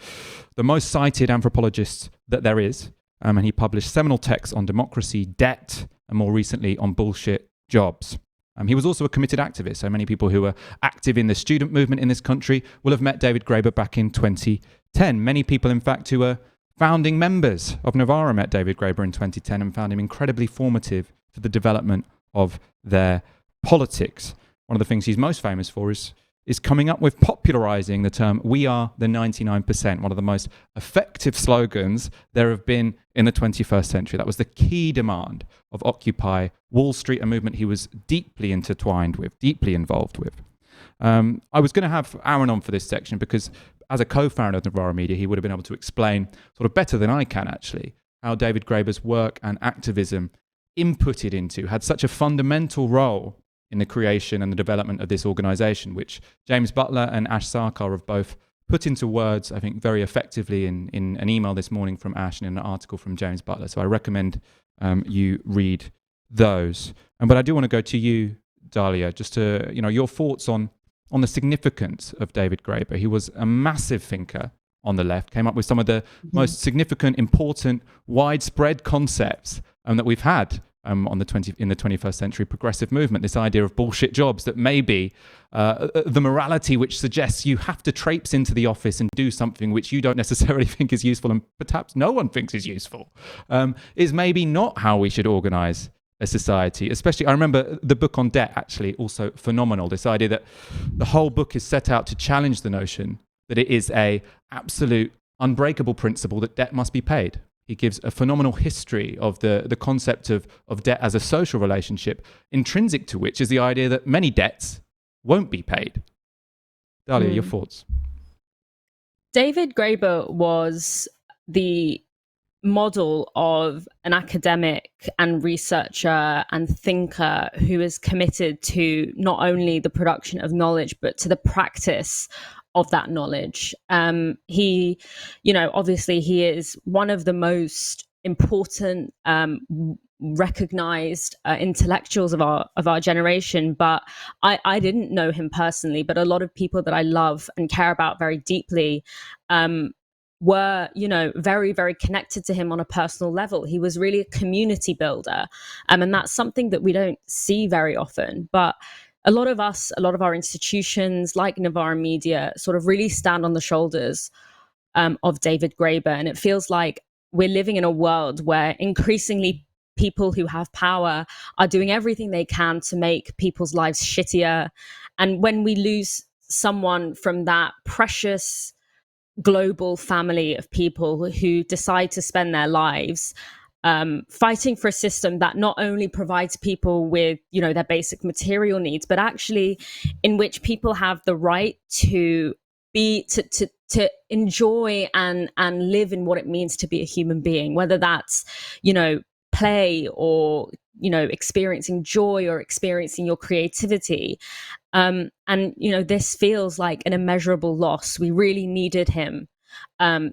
the most cited anthropologists that there is. And he published seminal texts on democracy, debt, and more recently on bullshit jobs. He was also a committed activist. So many people who were active in the student movement in this country will have met David Graeber back in 2010. Many people, in fact, who were founding members of Novara met David Graeber in 2010 and found him incredibly formative for the development of their politics. One of the things he's most famous for is coming up with popularizing the term, "We are the 99%," one of the most effective slogans there have been in the 21st century. That was the key demand of Occupy Wall Street, a movement he was deeply intertwined with, deeply involved with. I was going to have Aaron on for this section because as a co-founder of Novara Media, he would have been able to explain sort of better than I can actually, how David Graeber's work and activism inputted into, had such a fundamental role in the creation and the development of this organization, which James Butler and Ash Sarkar have both put into words, I think, very effectively in an email this morning from Ash and in an article from James Butler. So I recommend you read those. But I do want to go to you, Dalia, just to, your thoughts on the significance of David Graeber. He was a massive thinker on the left, came up with some of the most significant, important, widespread concepts that we've had in the 21st century progressive movement, this idea of bullshit jobs, that maybe the morality which suggests you have to traipse into the office and do something which you don't necessarily think is useful and perhaps no one thinks is useful, is maybe not how we should organize a society. Especially, I remember the book on debt, actually, also phenomenal. This idea that the whole book is set out to challenge the notion that it is a absolute unbreakable principle that debt must be paid. He gives a phenomenal history of the concept of debt as a social relationship, intrinsic to which is the idea that many debts won't be paid. Dalia, your thoughts? David Graeber was the model of an academic and researcher and thinker who is committed to not only the production of knowledge, but to the practice of that knowledge. He, obviously he is one of the most important, recognized intellectuals of our generation. But I didn't know him personally, but a lot of people that I love and care about very deeply were, very, very connected to him on a personal level. He was really a community builder. And that's something that we don't see very often. But a lot of our institutions like Novara Media sort of really stand on the shoulders of David Graeber. And it feels like we're living in a world where increasingly people who have power are doing everything they can to make people's lives shittier. And when we lose someone from that precious global family of people who decide to spend their lives fighting for a system that not only provides people with, their basic material needs, but actually in which people have the right to enjoy and live in what it means to be a human being, whether that's, play or, experiencing joy or experiencing your creativity. And, this feels like an immeasurable loss. We really needed him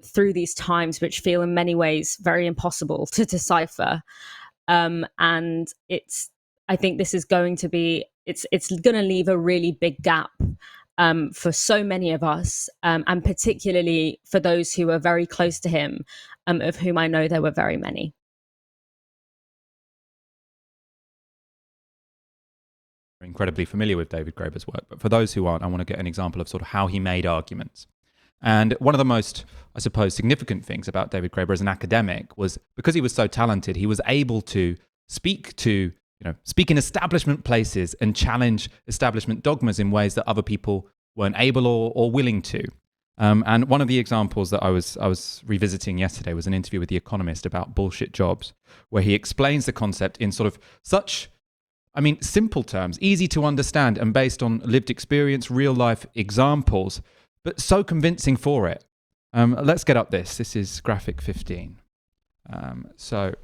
through these times, which feel in many ways very impossible to decipher. And I think this is going to be, it's going to leave a really big gap for so many of us, and particularly for those who are very close to him, of whom I know there were very many. Incredibly familiar with David Graeber's work, but for those who aren't, I want to get an example of sort of how he made arguments. And one of the most, I suppose, significant things about David Graeber as an academic was because he was so talented, he was able to speak in establishment places and challenge establishment dogmas in ways that other people weren't able or willing to. And one of the examples that I was revisiting yesterday was an interview with The Economist about bullshit jobs, where he explains the concept in sort of such, simple terms, easy to understand and based on lived experience, real life examples, but so convincing for it. Let's get up this. This is graphic 15. So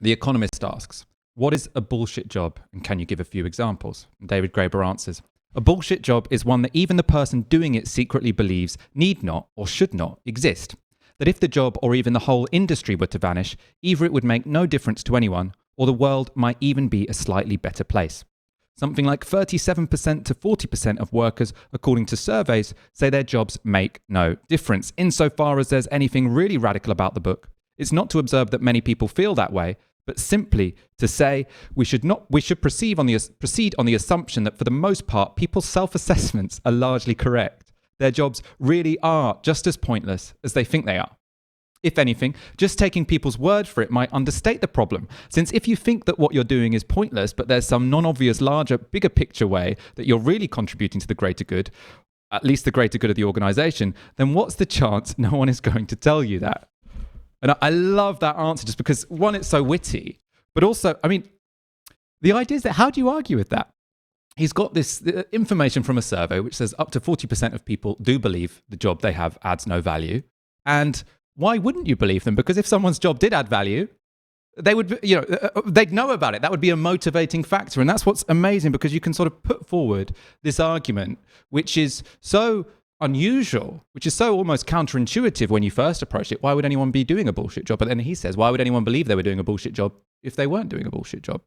The Economist asks, what is a bullshit job? And can you give a few examples? And David Graeber answers, a bullshit job is one that even the person doing it secretly believes need not or should not exist. That if the job or even the whole industry were to vanish, either it would make no difference to anyone or the world might even be a slightly better place. Something like 37% to 40% of workers, according to surveys, say their jobs make no difference. Insofar as there's anything really radical about the book, it's not to observe that many people feel that way, but simply to say we should proceed on the assumption that for the most part, people's self-assessments are largely correct. Their jobs really are just as pointless as they think they are. If anything, just taking people's word for it might understate the problem, since if you think that what you're doing is pointless, but there's some non-obvious, larger, bigger picture way that you're really contributing to the greater good, at least the greater good of the organization, then what's the chance no one is going to tell you that? And I love that answer just because, one, it's so witty, but also, I mean, the idea is that how do you argue with that? He's got this information from a survey which says up to 40% of people do believe the job they have adds no value. And why wouldn't you believe them? Because if someone's job did add value, they would, they'd know about it. That would be a motivating factor. And that's what's amazing, because you can sort of put forward this argument, which is so unusual, which is so almost counterintuitive when you first approach it. Why would anyone be doing a bullshit job? But then he says, why would anyone believe they were doing a bullshit job if they weren't doing a bullshit job?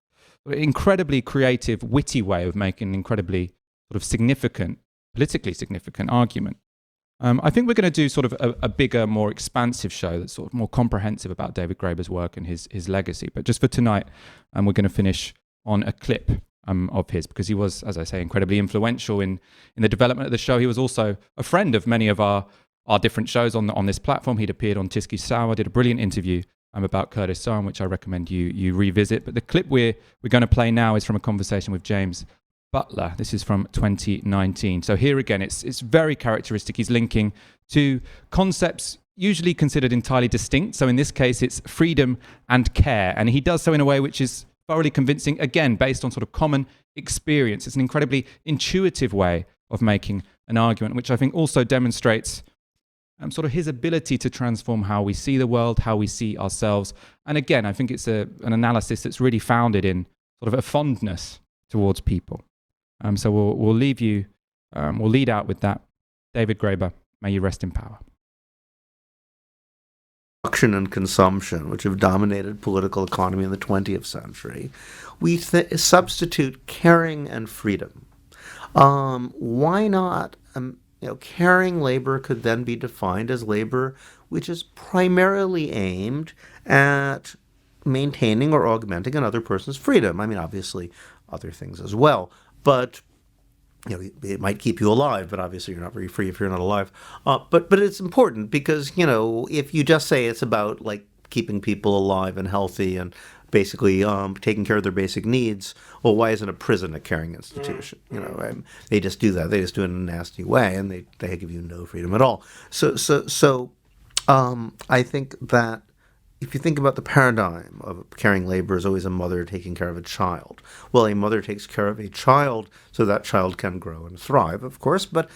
Incredibly creative, witty way of making an incredibly sort of significant, politically significant argument. I think we're going to do sort of a bigger, more expansive show that's sort of more comprehensive about David Graeber's work and his legacy. But just for tonight, we're going to finish on a clip of his, because he was, as I say, incredibly influential in the development of the show. He was also a friend of many of our different shows on this platform. He'd appeared on Tysky Sour, did a brilliant interview about Kurdistan, which I recommend you revisit. But the clip we're going to play now is from a conversation with James Butler. This is from 2019. So here again, it's very characteristic. He's linking to concepts usually considered entirely distinct. So in this case, it's freedom and care. And he does so in a way which is thoroughly convincing, again, based on sort of common experience. It's an incredibly intuitive way of making an argument, which I think also demonstrates sort of his ability to transform how we see the world, how we see ourselves. And again, I think it's an analysis that's really founded in sort of a fondness towards people. So we'll leave you, we'll lead out with that. David Graeber, may you rest in power. Production and consumption, which have dominated political economy in the 20th century, we substitute caring and freedom. Why not? Caring labor could then be defined as labor which is primarily aimed at maintaining or augmenting another person's freedom. I mean, obviously, other things as well. But it might keep you alive, but obviously you're not very free if you're not alive. But it's important because, if you just say it's about like keeping people alive and healthy and basically taking care of their basic needs, well, why isn't a prison a caring institution? They just do that. They just do it in a nasty way, and they give you no freedom at all. So I think that if you think about the paradigm of caring labor as always a mother taking care of a child, well, a mother takes care of a child so that child can grow and thrive, of course, but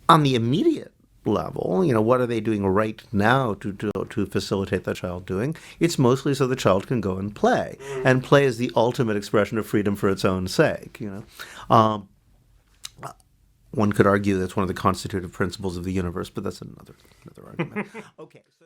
on the immediate level, what are they doing right now to facilitate that child doing? It's mostly so the child can go and play. And play is the ultimate expression of freedom for its own sake, One could argue that's one of the constitutive principles of the universe, but that's another argument. Okay. So